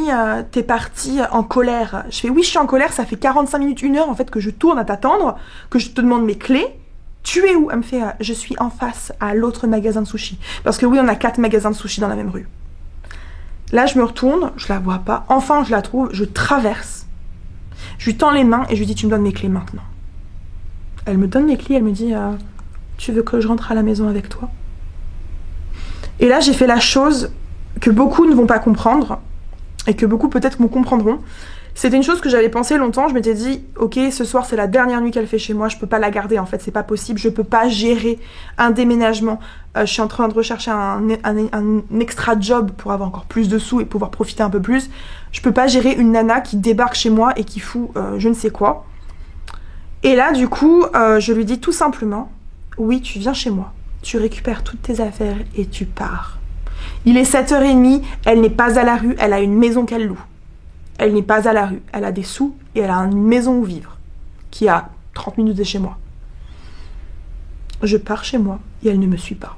Speaker 1: t'es partie en colère. Je fais oui je suis en colère, ça fait 45 minutes, 1 heure en fait que je tourne à t'attendre, que je te demande mes clés. Tu es où? Elle me fait je suis en face à l'autre magasin de sushi. Parce que oui on a 4 magasins de sushi dans la même rue. Là je me retourne, je la vois pas. Enfin je la trouve, je traverse. Je lui tends les mains et je lui dis tu me donnes mes clés maintenant. Elle me donne mes clés, elle me dit tu veux que je rentre à la maison avec toi? Et là j'ai fait la chose que beaucoup ne vont pas comprendre et que beaucoup peut-être me comprendront. C'était une chose que j'avais pensé longtemps, je m'étais dit ok ce soir c'est la dernière nuit qu'elle fait chez moi, je peux pas la garder en fait, c'est pas possible, je peux pas gérer un déménagement, je suis en train de rechercher un extra job pour avoir encore plus de sous et pouvoir profiter un peu plus, je peux pas gérer une nana qui débarque chez moi et qui fout je ne sais quoi. Et là du coup je lui dis tout simplement oui tu viens chez moi, tu récupères toutes tes affaires et tu pars. Il est 7h30, elle n'est pas à la rue, elle a une maison qu'elle loue. Elle n'est pas à la rue, elle a des sous et elle a une maison où vivre, qui a 30 minutes de chez moi. Je pars chez moi et elle ne me suit pas.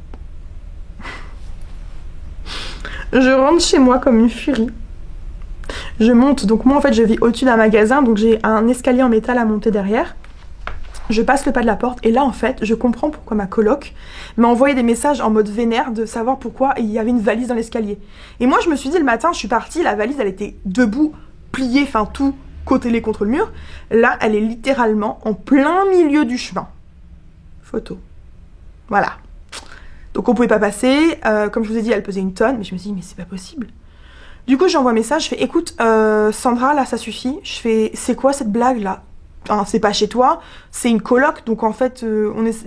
Speaker 1: Je rentre chez moi comme une furie. Je monte, donc moi en fait je vis au-dessus d'un magasin, donc j'ai un escalier en métal à monter derrière. Je passe le pas de la porte et là en fait je comprends pourquoi ma coloc m'a envoyé des messages en mode vénère de savoir pourquoi il y avait une valise dans l'escalier. Et moi je me suis dit le matin, je suis partie, la valise elle était debout, pliée, enfin tout côtelé contre le mur. Là elle est littéralement en plein milieu du chemin. Photo. Voilà. Donc on pouvait pas passer, comme je vous ai dit elle pesait une tonne, mais je me suis dit mais c'est pas possible. Du coup j'envoie un message, je fais écoute Sandra là ça suffit, je fais c'est quoi cette blague là? Enfin, c'est pas chez toi, c'est une coloc, donc en fait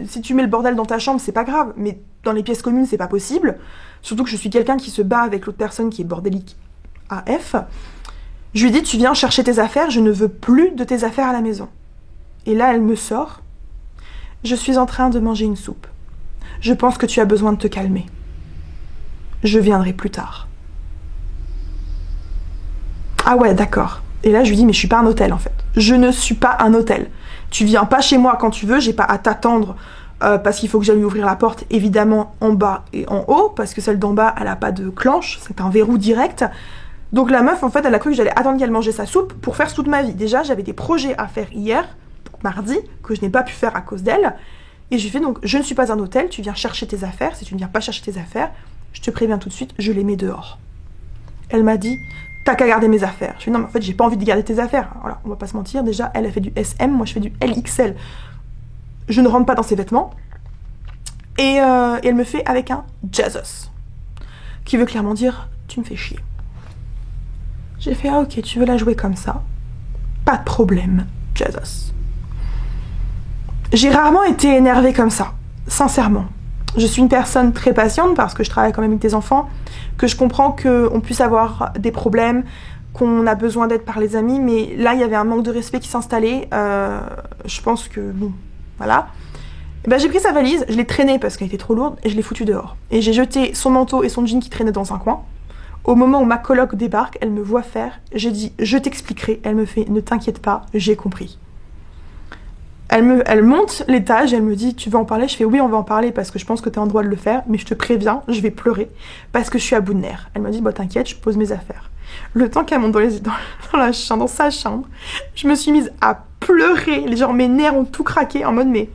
Speaker 1: si tu mets le bordel dans ta chambre c'est pas grave, mais dans les pièces communes c'est pas possible, surtout que je suis quelqu'un qui se bat avec l'autre personne qui est bordélique AF. Je lui dis tu viens chercher tes affaires, je ne veux plus de tes affaires à la maison. Et là elle me sort, je suis en train de manger une soupe. Je pense que tu as besoin de te calmer. Je viendrai plus tard. Ah ouais, d'accord. Et là, je lui dis, mais je suis pas un hôtel, en fait. Je ne suis pas un hôtel. Tu viens pas chez moi quand tu veux, j'ai pas à t'attendre parce qu'il faut que j'aille lui ouvrir la porte, évidemment, en bas et en haut, parce que celle d'en bas, elle a pas de clenche, c'est un verrou direct. Donc la meuf, en fait, elle a cru que j'allais attendre qu'elle mangeait sa soupe pour faire toute ma vie. Déjà, j'avais des projets à faire hier, mardi, que je n'ai pas pu faire à cause d'elle. Et j'ai fait donc, je ne suis pas un hôtel, tu viens chercher tes affaires, si tu ne viens pas chercher tes affaires, je te préviens tout de suite, je les mets dehors. Elle m'a dit, t'as qu'à garder mes affaires. Je lui ai dit, non mais en fait j'ai pas envie de garder tes affaires. Voilà, on va pas se mentir, déjà elle a fait du SM, moi je fais du LXL. Je ne rentre pas dans ses vêtements. Et elle me fait avec un Jesus, qui veut clairement dire, tu me fais chier. J'ai fait, ah ok, tu veux la jouer comme ça, pas de problème, Jesus. J'ai rarement été énervée comme ça, sincèrement. Je suis une personne très patiente parce que je travaille quand même avec des enfants, que je comprends qu'on puisse avoir des problèmes, qu'on a besoin d'aide par les amis, mais là il y avait un manque de respect qui s'installait. Je pense que bon, voilà. Et ben, j'ai pris sa valise, je l'ai traînée parce qu'elle était trop lourde et je l'ai foutue dehors. Et j'ai jeté son manteau et son jean qui traînaient dans un coin. Au moment où ma coloc débarque, elle me voit faire, j'ai dit je t'expliquerai. Elle me fait ne t'inquiète pas, j'ai compris. Elle monte l'étage, elle me dit tu veux en parler? Je fais oui on va en parler parce que je pense que tu as en droit de le faire, mais je te préviens, je vais pleurer parce que je suis à bout de nerfs. Elle m'a dit bah t'inquiète, je pose mes affaires. Le temps qu'elle monte dans sa chambre, je me suis mise à pleurer, genre mes nerfs ont tout craqué en mode mais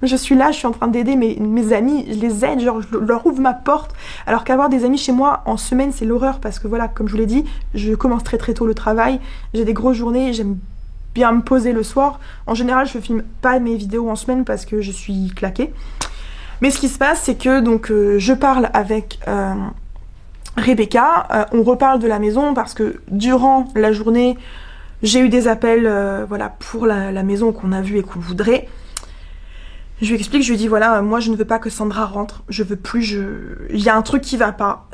Speaker 1: je suis là, je suis en train d'aider mes amis, je les aide, genre je leur ouvre ma porte, alors qu'avoir des amis chez moi en semaine c'est l'horreur parce que voilà, comme je vous l'ai dit, je commence très très tôt le travail, j'ai des grosses journées, j'aime bien me poser le soir. En général, je filme pas mes vidéos en semaine parce que je suis claquée. Mais ce qui se passe, c'est que donc je parle avec Rebecca, on reparle de la maison parce que durant la journée, j'ai eu des appels voilà, pour la maison qu'on a vue et qu'on voudrait. Je lui explique, je lui dis voilà, moi je ne veux pas que Sandra rentre, je veux plus, il y a un truc qui va pas.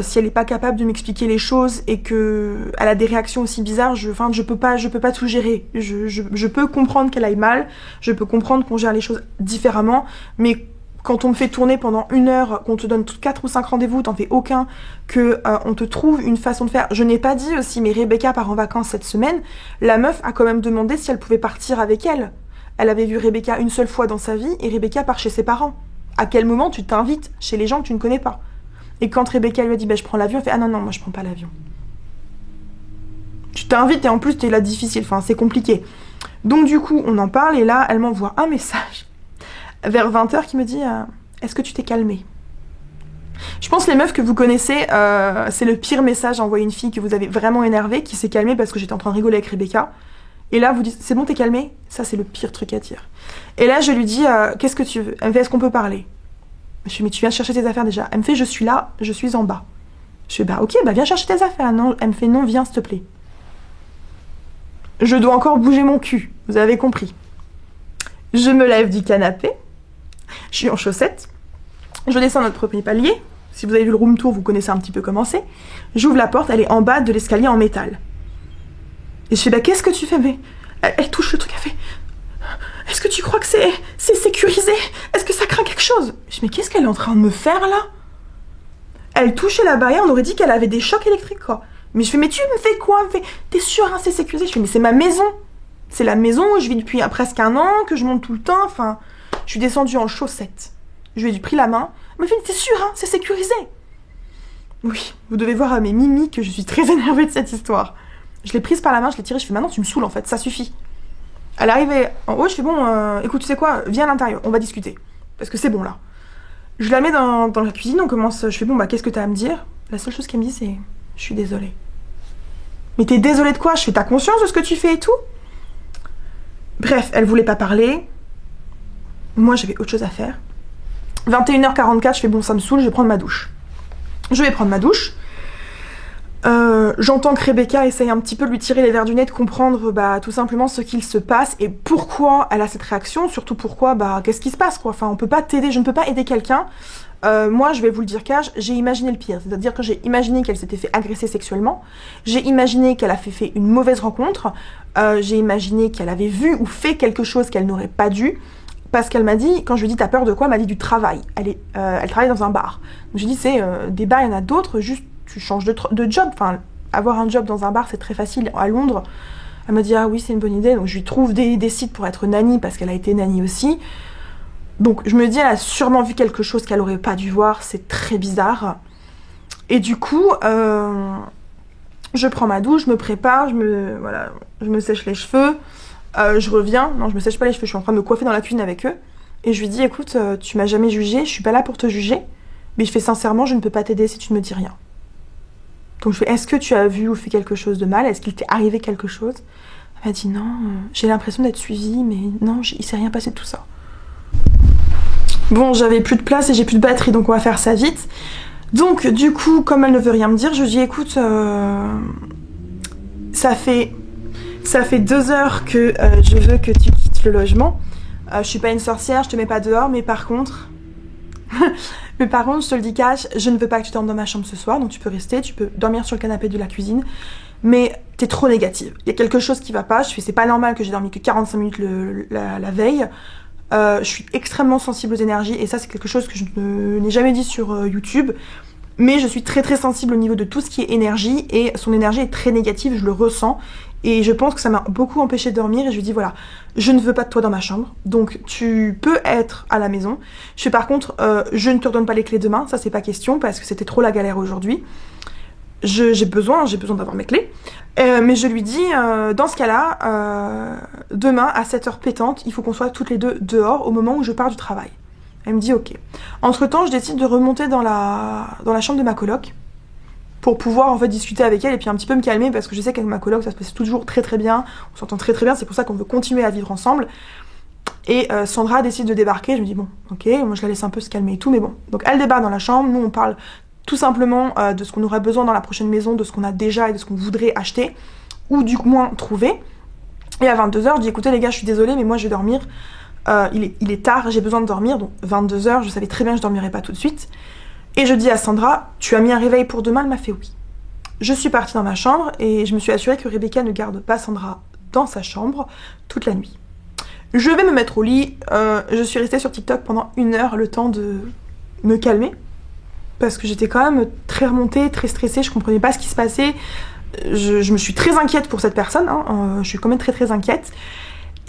Speaker 1: Si elle n'est pas capable de m'expliquer les choses et que elle a des réactions aussi bizarres, je peux pas tout gérer. Je peux comprendre qu'elle aille mal, je peux comprendre qu'on gère les choses différemment, mais quand on me fait tourner pendant 1 heure, qu'on te donne 4 ou 5 rendez-vous, t'en fais aucun, que on te trouve une façon de faire. Je n'ai pas dit aussi, mais Rebecca part en vacances cette semaine, la meuf a quand même demandé si elle pouvait partir avec elle. Elle avait vu Rebecca une seule fois dans sa vie et Rebecca part chez ses parents. À quel moment tu t'invites chez les gens que tu ne connais pas? Et quand Rebecca lui a dit bah, je prends l'avion, elle fait ah non non moi je prends pas l'avion. Tu t'invites et en plus t'es là difficile, enfin c'est compliqué. Donc du coup on en parle et là elle m'envoie un message vers 20h qui me dit est-ce que tu t'es calmée? Je pense les meufs que vous connaissez, c'est le pire message à envoyer une fille que vous avez vraiment énervée, qui s'est calmée parce que j'étais en train de rigoler avec Rebecca. Et là vous dites c'est bon t'es calmée? Ça c'est le pire truc à dire. Et là je lui dis qu'est-ce que tu veux? Elle me fait est-ce qu'on peut parler? Je lui dis mais tu viens chercher tes affaires déjà. Elle me fait je suis là, je suis en bas. Je fais bah ok bah viens chercher tes affaires. Non, elle me fait non viens s'il te plaît. Je dois encore bouger mon cul, vous avez compris. Je me lève du canapé, je suis en chaussettes, je descends notre premier palier. Si vous avez vu le room tour, vous connaissez un petit peu comment c'est. J'ouvre la porte, elle est en bas de l'escalier en métal. Et je fais bah qu'est-ce que tu fais? Mais elle touche le truc, elle fait est-ce que tu crois que c'est sécurisé? Est-ce que ça craint quelque chose? Je dis mais qu'est-ce qu'elle est en train de me faire là? Elle touchait la barrière, on aurait dit qu'elle avait des chocs électriques, quoi. Mais je fais, mais tu me fais quoi? T'es sûr, hein, c'est sécurisé? Je fais, mais c'est ma maison. C'est la maison où je vis depuis presque un an, que je monte tout le temps. Enfin, je suis descendue en chaussettes. Je lui ai pris la main. Elle m'a fait, t'es sûr, hein, c'est sécurisé? Oui, vous devez voir à mes mimiques que je suis très énervée de cette histoire. Je l'ai prise par la main, je l'ai tirée, je fais, maintenant tu me saoules en fait, ça suffit. Elle arrivait en haut, je fais, bon, écoute, tu sais quoi, viens à l'intérieur, on va discuter. Parce que c'est bon là. Je la mets dans la cuisine, on commence, je fais, bon, bah qu'est-ce que t'as à me dire? La seule chose qu'elle me dit, c'est, je suis désolée. Mais t'es désolée de quoi? Je fais, t'as conscience de ce que tu fais et tout? Bref, elle voulait pas parler. Moi, j'avais autre chose à faire. 21h44, je fais, bon, ça me saoule, je vais prendre ma douche. Je vais prendre ma douche. J'entends que Rebecca essaye un petit peu de lui tirer les verres du nez, de comprendre bah, tout simplement ce qu'il se passe et pourquoi elle a cette réaction, surtout pourquoi, bah, qu'est-ce qui se passe, quoi. Enfin, on peut pas t'aider, je ne peux pas aider quelqu'un. Moi, je vais vous le dire cash, j'ai imaginé le pire. C'est-à-dire que j'ai imaginé qu'elle s'était fait agresser sexuellement, j'ai imaginé qu'elle a fait une mauvaise rencontre, j'ai imaginé qu'elle avait vu ou fait quelque chose qu'elle n'aurait pas dû. Parce qu'elle m'a dit, quand je lui ai dit t'as peur de quoi, elle m'a dit du travail. Elle travaille dans un bar. Donc j'ai dit c'est des bars, il y en a d'autres, juste tu changes de job. Enfin, avoir un job dans un bar c'est très facile. À Londres, elle m'a dit ah oui c'est une bonne idée. Donc je lui trouve des sites pour être nanny parce qu'elle a été nanny aussi. Donc je me dis elle a sûrement vu quelque chose qu'elle aurait pas dû voir, c'est très bizarre. Et du coup, je prends ma douche, je me prépare, je me sèche les cheveux. Je reviens, non je me sèche pas les cheveux, je suis en train de me coiffer dans la cuisine avec eux. Et je lui dis écoute, tu m'as jamais jugée, je suis pas là pour te juger. Mais je fais sincèrement, je ne peux pas t'aider si tu ne me dis rien. Donc je fais est-ce que tu as vu ou fait quelque chose de mal? Est-ce qu'il t'est arrivé quelque chose? Elle m'a dit non, j'ai l'impression d'être suivie, mais non, il s'est rien passé de tout ça. Bon, j'avais plus de place et j'ai plus de batterie, donc on va faire ça vite. Donc du coup, comme elle ne veut rien me dire, je lui dis écoute, ça fait 2 heures que je veux que tu quittes le logement. Je suis pas une sorcière, je te mets pas dehors, mais par contre, je te le dis cash, je ne veux pas que tu dormes dans ma chambre ce soir, donc tu peux rester, tu peux dormir sur le canapé de la cuisine, mais t'es trop négative. Il y a quelque chose qui va pas, je fais c'est pas normal que j'ai dormi que 45 minutes la veille. Je suis extrêmement sensible aux énergies et ça c'est quelque chose que je n'ai jamais dit sur YouTube. Mais je suis très très sensible au niveau de tout ce qui est énergie et son énergie est très négative, je le ressens. Et je pense que ça m'a beaucoup empêché de dormir et je lui dis voilà, je ne veux pas de toi dans ma chambre, donc tu peux être à la maison. Je fais par contre, je ne te redonne pas les clés demain, ça c'est pas question parce que c'était trop la galère aujourd'hui. J'ai besoin d'avoir mes clés. Mais je lui dis, dans ce cas-là, demain à 7h pétante, il faut qu'on soit toutes les deux dehors au moment où je pars du travail. Elle me dit ok. Entre temps, je décide de remonter dans la chambre de ma coloc pour pouvoir en fait discuter avec elle et puis un petit peu me calmer parce que je sais qu'avec ma coloc ça se passe toujours très très bien, on s'entend très très bien, c'est pour ça qu'on veut continuer à vivre ensemble. Et Sandra décide de débarquer, je me dis bon ok, moi je la laisse un peu se calmer et tout, mais bon. Donc elle débarque dans la chambre, nous on parle tout simplement de ce qu'on aurait besoin dans la prochaine maison, de ce qu'on a déjà et de ce qu'on voudrait acheter, ou du moins trouver. Et à 22h, je dis écoutez les gars, je suis désolée mais moi je vais dormir. Il est tard, j'ai besoin de dormir, donc 22h, je savais très bien que je dormirais pas tout de suite. Et je dis à Sandra, tu as mis un réveil pour demain? Elle m'a fait oui. Je suis partie dans ma chambre et je me suis assurée que Rebecca ne garde pas Sandra dans sa chambre toute la nuit. Je vais me mettre au lit, je suis restée sur TikTok pendant 1 heure, le temps de me calmer. Parce que j'étais quand même très remontée, très stressée, je comprenais pas ce qui se passait. Je me suis très inquiète pour cette personne, hein, je suis quand même très très inquiète.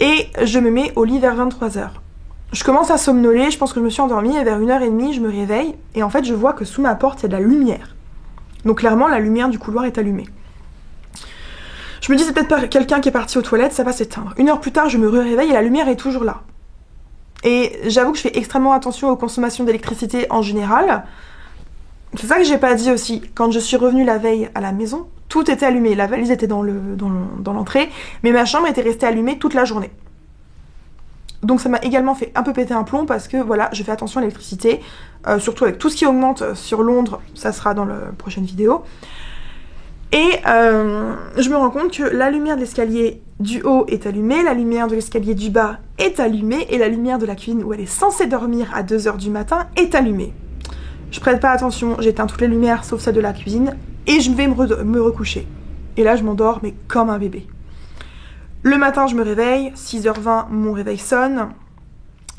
Speaker 1: Et je me mets au lit vers 23h. Je commence à somnoler, je pense que je me suis endormie et vers 1h30 je me réveille et en fait je vois que sous ma porte il y a de la lumière. Donc clairement la lumière du couloir est allumée. Je me dis c'est peut-être quelqu'un qui est parti aux toilettes, ça va s'éteindre. 1 heure plus tard je me réveille et la lumière est toujours là. Et j'avoue que je fais extrêmement attention aux consommations d'électricité en général. C'est ça que j'ai pas dit aussi. Quand je suis revenue la veille à la maison, tout était allumé. La valise était dans l'entrée, mais ma chambre était restée allumée toute la journée. Donc ça m'a également fait un peu péter un plomb parce que voilà, je fais attention à l'électricité, surtout avec tout ce qui augmente sur Londres, ça sera dans la prochaine vidéo. Et je me rends compte que la lumière de l'escalier du haut est allumée, la lumière de l'escalier du bas est allumée et la lumière de la cuisine où elle est censée dormir à 2h du matin est allumée. Je prête pas attention, j'éteins toutes les lumières sauf celle de la cuisine et je vais me recoucher. Et là je m'endors mais comme un bébé. Le matin, je me réveille, 6h20, mon réveil sonne.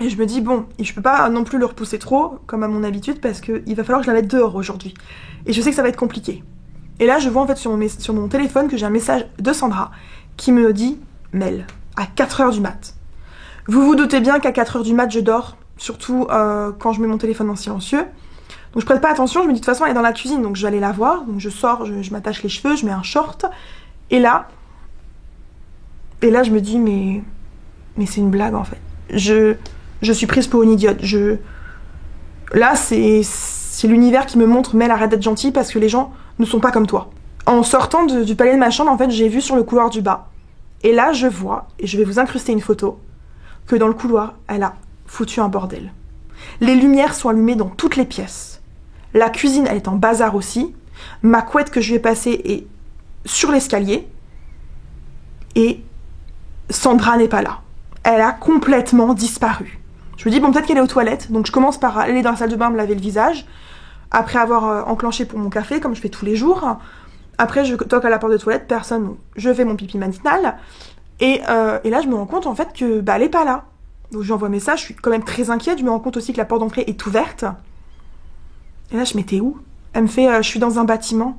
Speaker 1: Et je me dis, bon, et je peux pas non plus le repousser trop, comme à mon habitude, parce qu'il va falloir que je la mette dehors aujourd'hui. Et je sais que ça va être compliqué. Et là, je vois en fait sur mon téléphone que j'ai un message de Sandra qui me dit, Mel, à 4h du mat. Vous vous doutez bien qu'à 4h du mat, je dors, surtout quand je mets mon téléphone en silencieux. Donc je prête pas attention, je me dis de toute façon, elle est dans la cuisine, donc je vais aller la voir. Donc je sors, je m'attache les cheveux, je mets un short. Et là, je me dis, mais c'est une blague en fait. Je suis prise pour une idiote. Là, c'est l'univers qui me montre, Mel, arrête d'être gentille parce que les gens ne sont pas comme toi. En sortant du palais de ma chambre, en fait, j'ai vu sur le couloir du bas. Et là, je vois, et je vais vous incruster une photo, que dans le couloir, elle a foutu un bordel. Les lumières sont allumées dans toutes les pièces. La cuisine, elle est en bazar aussi. Ma couette que je lui ai passée est sur l'escalier. Et Sandra n'est pas là. Elle a complètement disparu. Je me dis, bon, peut-être qu'elle est aux toilettes. Donc je commence par aller dans la salle de bain me laver le visage. Après avoir enclenché pour mon café, comme je fais tous les jours. Après, je toque à la porte des toilettes, personne. Donc je fais mon pipi matinal. Et là, je me rends compte en fait que elle est pas là. Donc je lui envoie un message, je suis quand même très inquiète. Je me rends compte aussi que la porte d'entrée est ouverte. Et là, je m'étais où? Elle me fait, je suis dans un bâtiment.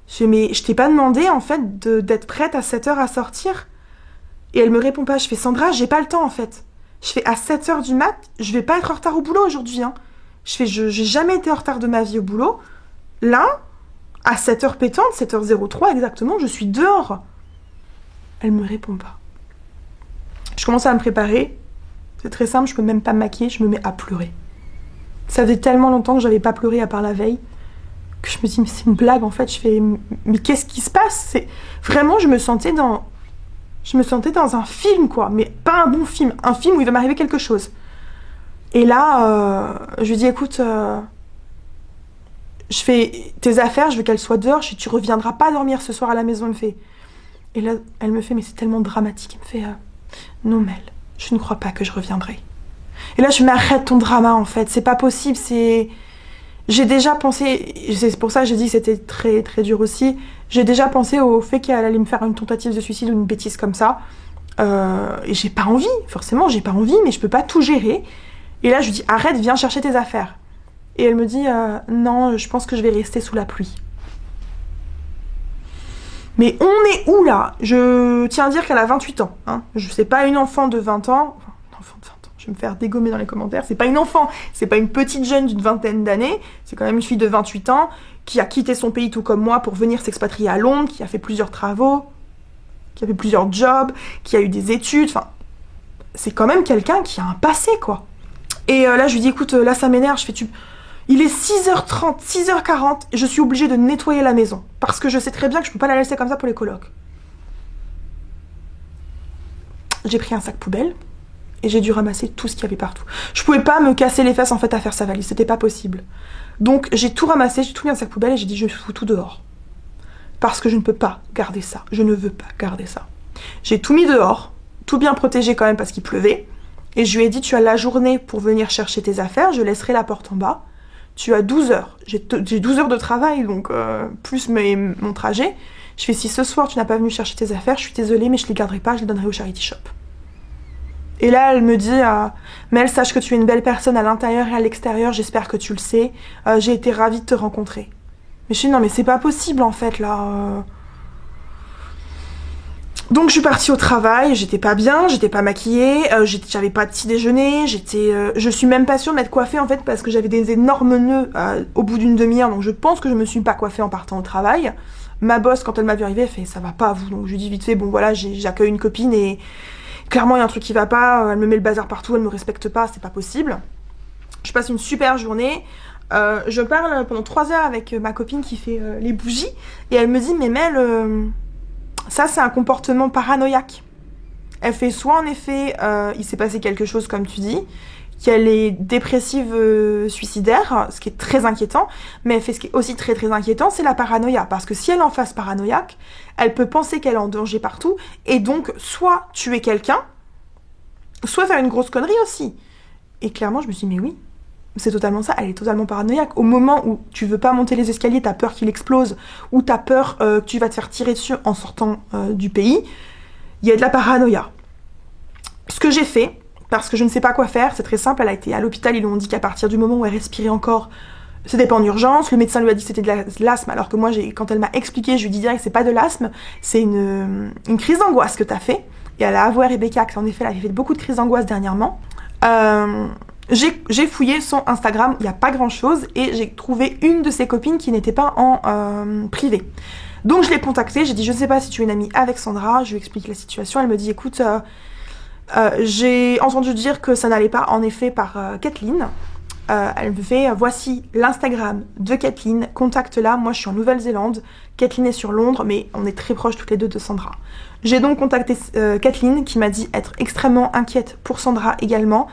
Speaker 1: Je fais, mais je t'ai pas demandé en fait d'être prête à 7h à sortir? Et elle me répond pas. Je fais, Sandra, j'ai pas le temps en fait. Je fais, à 7h du mat, je vais pas être en retard au boulot aujourd'hui. Hein. Je fais, j'ai jamais été en retard de ma vie au boulot. Là, à 7h pétante, 7h03 exactement, je suis dehors. Elle me répond pas. Je commence à me préparer. C'est très simple, je peux même pas me maquiller, je me mets à pleurer. Ça faisait tellement longtemps que j'avais pas pleuré à part la veille que je me dis, mais c'est une blague en fait. Je fais, mais qu'est-ce qui se passe? Vraiment, je me sentais dans un film, quoi. Mais pas un bon film. Un film où il va m'arriver quelque chose. Et là, je lui dis, écoute, je fais tes affaires, je veux qu'elles soient dehors. Je dis, tu reviendras pas dormir ce soir à la maison. Elle me fait. Et là, elle me fait, mais c'est tellement dramatique. Elle me fait, non, Mel, je ne crois pas que je reviendrai. Et là, je m'arrête ton drama, en fait. C'est pas possible, J'ai déjà pensé, c'est pour ça que j'ai dit que c'était très très dur aussi, j'ai déjà pensé au fait qu'elle allait me faire une tentative de suicide ou une bêtise comme ça. Et j'ai pas envie, forcément j'ai pas envie, mais je peux pas tout gérer. Et là je lui dis, arrête, viens chercher tes affaires. Et elle me dit, non, je pense que je vais rester sous la pluie. Mais on est où là? Je tiens à dire qu'elle a 28 ans. Hein. Je sais pas une enfant de 20 ans... Enfin, une enfant de 20 ans. Je vais me faire dégommer dans les commentaires. C'est pas une enfant, c'est pas une petite jeune d'une vingtaine d'années. C'est quand même une fille de 28 ans qui a quitté son pays tout comme moi pour venir s'expatrier à Londres, qui a fait plusieurs travaux, qui a fait plusieurs jobs, qui a eu des études. Enfin, c'est quand même quelqu'un qui a un passé, quoi. Et là, je lui dis, écoute, là, ça m'énerve. Je fais, il est 6h30, 6h40, et je suis obligée de nettoyer la maison. Parce que je sais très bien que je peux pas la laisser comme ça pour les colocs. J'ai pris un sac poubelle. Et j'ai dû ramasser tout ce qu'il y avait partout. Je pouvais pas me casser les fesses en fait à faire sa valise, c'était pas possible. Donc j'ai tout ramassé, j'ai tout mis dans un sac poubelle et j'ai dit je fous tout dehors. Parce que je ne peux pas garder ça, je ne veux pas garder ça. J'ai tout mis dehors, tout bien protégé quand même parce qu'il pleuvait. Et je lui ai dit tu as la journée pour venir chercher tes affaires, je laisserai la porte en bas. Tu as 12 heures, j'ai 12 heures de travail donc plus mon trajet. Je fais si ce soir tu n'as pas venu chercher tes affaires, je suis désolée mais je les garderai pas, je les donnerai au charity shop. Et là, elle me dit, Mel, sache que tu es une belle personne à l'intérieur et à l'extérieur, j'espère que tu le sais. J'ai été ravie de te rencontrer. Mais je dis, non, mais c'est pas possible, en fait, là. Donc, je suis partie au travail, j'étais pas bien, j'étais pas maquillée, j'avais pas de petit déjeuner, je suis même pas sûre de m'être coiffée, en fait, parce que j'avais des énormes nœuds au bout d'une demi-heure, donc je pense que je me suis pas coiffée en partant au travail. Ma boss, quand elle m'a vu arriver, elle fait, ça va pas, vous. Donc, je lui dis vite fait, bon, voilà, j'accueille une copine et... Clairement, il y a un truc qui va pas, elle me met le bazar partout, elle me respecte pas, c'est pas possible. Je passe une super journée. Je parle pendant 3 heures avec ma copine qui fait les bougies. Et elle me dit, mais Mel, ça c'est un comportement paranoïaque. Elle fait soit en effet, il s'est passé quelque chose comme tu dis, qu'elle est dépressive suicidaire, ce qui est très inquiétant, mais elle fait ce qui est aussi très très inquiétant, c'est la paranoïa. Parce que si elle est en phase paranoïaque, elle peut penser qu'elle est en danger partout, et donc soit tuer quelqu'un, soit faire une grosse connerie aussi. Et clairement, je me suis dit, mais oui, c'est totalement ça, elle est totalement paranoïaque. Au moment où tu veux pas monter les escaliers, t'as peur qu'il explose, ou t'as peur que tu vas te faire tirer dessus en sortant du pays, il y a de la paranoïa. Ce que j'ai fait, parce que je ne sais pas quoi faire. C'est très simple, elle a été à l'hôpital, ils lui ont dit qu'à partir du moment où elle respirait encore, c'était pas en urgence. Le médecin lui a dit que c'était de l'asthme, alors que moi, quand elle m'a expliqué, je lui ai dit direct, c'est pas de l'asthme, c'est une crise d'angoisse que t'as fait. Et elle a avoué à Rebecca qu'en effet, elle avait fait beaucoup de crises d'angoisse dernièrement. J'ai fouillé son Instagram, il n'y a pas grand chose, et j'ai trouvé une de ses copines qui n'était pas en privé. Donc je l'ai contactée, j'ai dit je sais pas si tu es une amie avec Sandra, je lui explique la situation, elle me dit écoute, j'ai entendu dire que ça n'allait pas en effet par Kathleen. Elle me fait voici l'Instagram de Kathleen, contacte-la, moi je suis en Nouvelle-Zélande, Kathleen est sur Londres, mais on est très proches toutes les deux de Sandra. J'ai donc contacté Kathleen qui m'a dit être extrêmement inquiète pour Sandra également.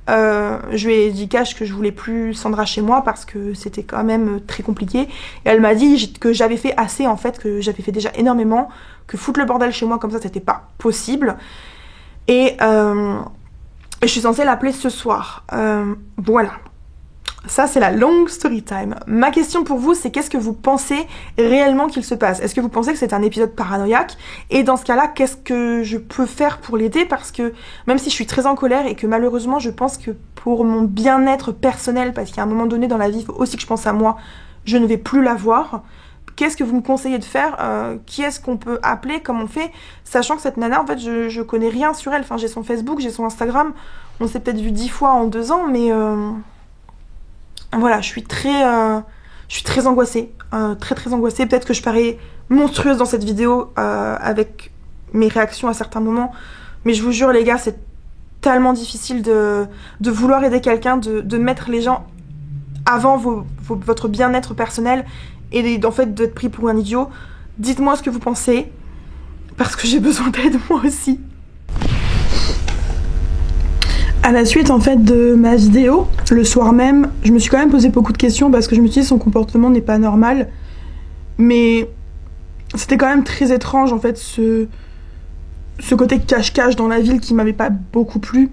Speaker 1: Je lui ai dit cash que je voulais plus Sandra chez moi parce que c'était quand même très compliqué. Et elle m'a dit que j'avais fait assez en fait, que j'avais fait déjà énormément, que foutre le bordel chez moi comme ça c'était pas possible. Et je suis censée l'appeler ce soir. Voilà. Ça, c'est la long story time. Ma question pour vous, c'est qu'est-ce que vous pensez réellement qu'il se passe? Est-ce que vous pensez que c'est un épisode paranoïaque? Et dans ce cas-là, qu'est-ce que je peux faire pour l'aider? Parce que même si je suis très en colère et que malheureusement, je pense que pour mon bien-être personnel, parce qu'à un moment donné dans la vie, il faut aussi que je pense à moi, je ne vais plus la voir. Qu'est-ce que vous me conseillez de faire? Qui est-ce qu'on peut appeler? Comment on fait? Sachant que cette nana, en fait, je connais rien sur elle. Enfin, j'ai son Facebook, j'ai son Instagram. On s'est peut-être vu 10 fois en 2 ans, mais... Voilà, je suis très angoissée, très angoissée. Peut-être que je parais monstrueuse dans cette vidéo avec mes réactions à certains moments, mais je vous jure les gars, c'est tellement difficile de vouloir aider quelqu'un, de mettre les gens avant votre bien-être personnel et en fait d'être pris pour un idiot. Dites-moi ce que vous pensez, parce que j'ai besoin d'aide moi aussi. À la suite en fait de ma vidéo, le soir même, je me suis quand même posé beaucoup de questions parce que je me suis dit son comportement n'est pas normal. Mais c'était quand même très étrange en fait ce côté cache-cache dans la ville qui m'avait pas beaucoup plu.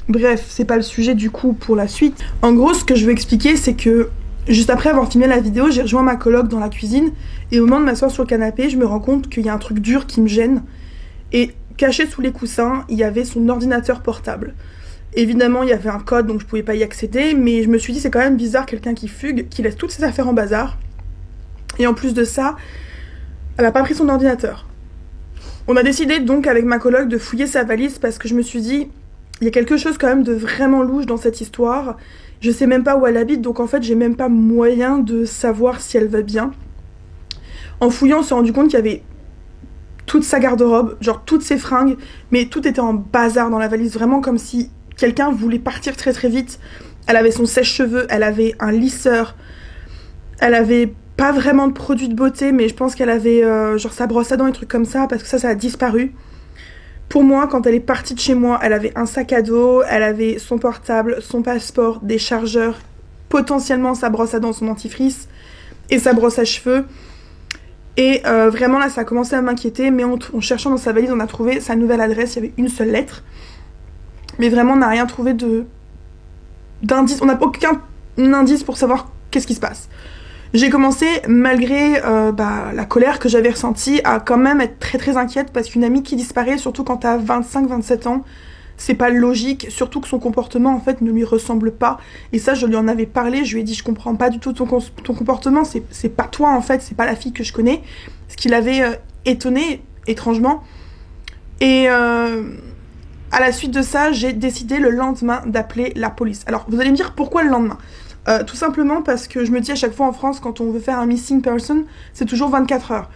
Speaker 1: Bref, c'est pas le sujet du coup pour la suite. En gros, ce que je veux expliquer, c'est que juste après avoir filmé la vidéo, j'ai rejoint ma coloc dans la cuisine et au moment de m'asseoir sur le canapé, je me rends compte qu'il y a un truc dur qui me gêne. Et caché sous les coussins, il y avait son ordinateur portable. Évidemment, il y avait un code, donc je pouvais pas y accéder, mais je me suis dit, c'est quand même bizarre, quelqu'un qui fugue, qui laisse toutes ses affaires en bazar. Et en plus de ça, elle a pas pris son ordinateur. On a décidé donc avec ma coloc de fouiller sa valise parce que je me suis dit, il y a quelque chose quand même de vraiment louche dans cette histoire. Je sais même pas où elle habite, donc en fait, j'ai même pas moyen de savoir si elle va bien. En fouillant, on s'est rendu compte qu'il y avait toute sa garde-robe, genre toutes ses fringues, mais tout était en bazar dans la valise, vraiment comme si quelqu'un voulait partir très très vite. Elle avait son sèche-cheveux, elle avait un lisseur, elle avait pas vraiment de produits de beauté, mais je pense qu'elle avait genre sa brosse à dents et trucs comme ça, parce que ça a disparu. Pour moi, quand elle est partie de chez moi, elle avait un sac à dos, elle avait son portable, son passeport, des chargeurs, potentiellement sa brosse à dents, son dentifrice et sa brosse à cheveux. Et vraiment là, ça a commencé à m'inquiéter, mais en cherchant dans sa valise, on a trouvé sa nouvelle adresse, il y avait une seule lettre. Mais vraiment, on n'a rien trouvé d'indice, on n'a aucun indice pour savoir qu'est-ce qui se passe. J'ai commencé, malgré la colère que j'avais ressentie, à quand même être très très inquiète parce qu'une amie qui disparaît, surtout quand t'as 25-27 ans, c'est pas logique, surtout que son comportement en fait ne lui ressemble pas. Et ça, je lui en avais parlé, je lui ai dit je comprends pas du tout ton comportement, c'est pas toi en fait, c'est pas la fille que je connais. Ce qui l'avait étonnée, étrangement. Et à la suite de ça, j'ai décidé le lendemain d'appeler la police. Alors, vous allez me dire pourquoi le lendemain? Tout simplement parce que je me dis à chaque fois en France, quand on veut faire un missing person, c'est toujours 24 heures.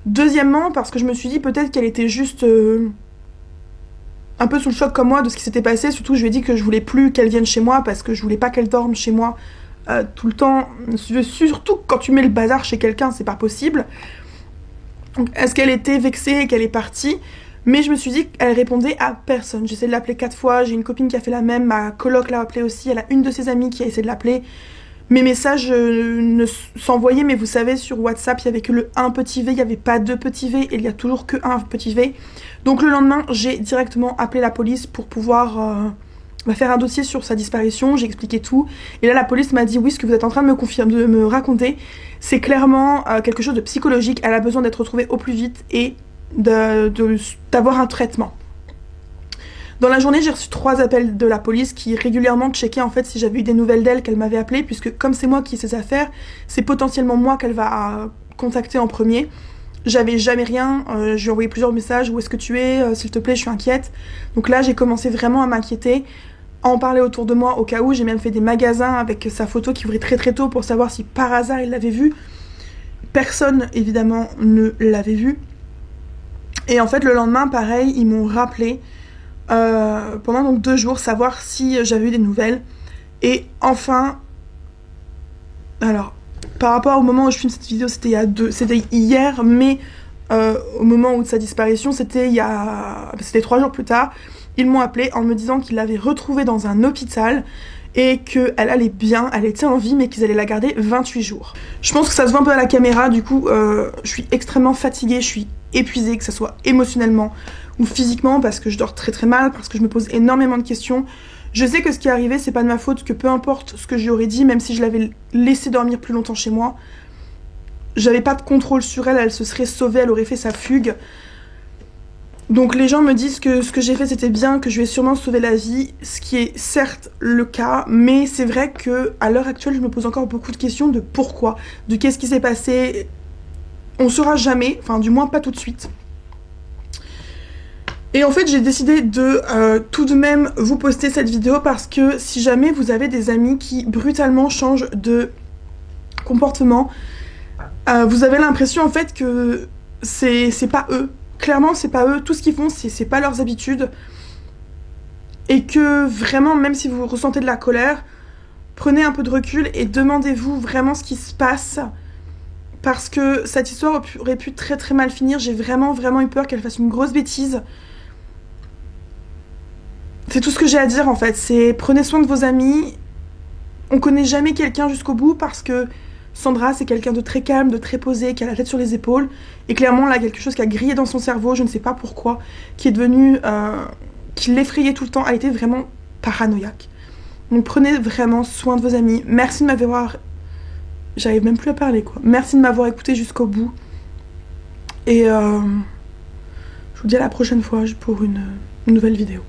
Speaker 1: Deuxièmement, parce que je me suis dit peut-être qu'elle était juste un peu sous le choc comme moi de ce qui s'était passé. Surtout, je lui ai dit que je voulais plus qu'elle vienne chez moi parce que je voulais pas qu'elle dorme chez moi tout le temps. Surtout quand tu mets le bazar chez quelqu'un, c'est pas possible. Donc, est-ce qu'elle était vexée et qu'elle est partie? Mais je me suis dit qu'elle répondait à personne. J'ai essayé de l'appeler 4 fois, j'ai une copine qui a fait la même, ma coloc l'a appelée aussi, elle a une de ses amies qui a essayé de l'appeler. Mes messages ne s'envoyaient, mais vous savez, sur WhatsApp, il n'y avait que le 1 petit V, il n'y avait pas 2 petits V, et il n'y a toujours que 1 petit V. Donc le lendemain, j'ai directement appelé la police pour pouvoir faire un dossier sur sa disparition, j'ai expliqué tout. Et là, la police m'a dit, oui, ce que vous êtes en train de me raconter, c'est clairement quelque chose de psychologique, elle a besoin d'être retrouvée au plus vite et d'avoir un traitement. Dans la journée, j'ai reçu 3 appels de la police qui régulièrement checkaient en fait si j'avais eu des nouvelles d'elle, qu'elle m'avait appelé, puisque comme c'est moi qui ai ses affaires, c'est potentiellement moi qu'elle va contacter en premier. J'avais jamais rien, je lui ai envoyé plusieurs messages, où est-ce que tu es, s'il te plaît, je suis inquiète. Donc là, j'ai commencé vraiment à m'inquiéter, à en parler autour de moi au cas où. J'ai même fait des magasins avec sa photo qui ouvrait très très tôt pour savoir si par hasard il l'avait vue. Personne, évidemment, ne l'avait vue. Et en fait, le lendemain, pareil, ils m'ont rappelé pendant donc 2 jours, savoir si j'avais eu des nouvelles. Et enfin, alors, par rapport au moment où je filme cette vidéo, c'était hier, mais au moment où de sa disparition, c'était 3 jours plus tard. Ils m'ont appelé en me disant qu'ils l'avaient retrouvée dans un hôpital et qu'elle allait bien, elle était en vie, mais qu'ils allaient la garder 28 jours. Je pense que ça se voit un peu à la caméra, du coup, je suis extrêmement fatiguée, je suis épuisée, que ce soit émotionnellement ou physiquement, parce que je dors très très mal, parce que je me pose énormément de questions. Je sais que ce qui est arrivé, c'est pas de ma faute, que peu importe ce que je lui aurais dit, même si je l'avais laissé dormir plus longtemps chez moi, j'avais pas de contrôle sur elle, elle se serait sauvée, elle aurait fait sa fugue. Donc les gens me disent que ce que j'ai fait c'était bien, que je lui ai sûrement sauvé la vie, ce qui est certes le cas, mais c'est vrai que à l'heure actuelle je me pose encore beaucoup de questions de pourquoi, de qu'est-ce qui s'est passé. On saura jamais, enfin du moins pas tout de suite. Et en fait j'ai décidé de tout de même vous poster cette vidéo parce que si jamais vous avez des amis qui brutalement changent de comportement, vous avez l'impression en fait que c'est pas eux. Clairement c'est pas eux, tout ce qu'ils font c'est pas leurs habitudes. Et que vraiment, même si vous ressentez de la colère, prenez un peu de recul et demandez-vous vraiment ce qui se passe. Parce que cette histoire aurait pu très très mal finir, j'ai vraiment eu peur qu'elle fasse une grosse bêtise. C'est tout ce que j'ai à dire en fait, c'est prenez soin de vos amis. On connaît jamais quelqu'un jusqu'au bout parce que Sandra c'est quelqu'un de très calme, de très posé, qui a la tête sur les épaules. Et clairement là, quelque chose qui a grillé dans son cerveau, je ne sais pas pourquoi, qui est devenu... qui l'effrayait tout le temps, elle était vraiment paranoïaque. Donc prenez vraiment soin de vos amis. Merci de m'avoir... J'arrive même plus à parler quoi. Merci de m'avoir écouté jusqu'au bout. Et je vous dis à la prochaine fois pour une nouvelle vidéo.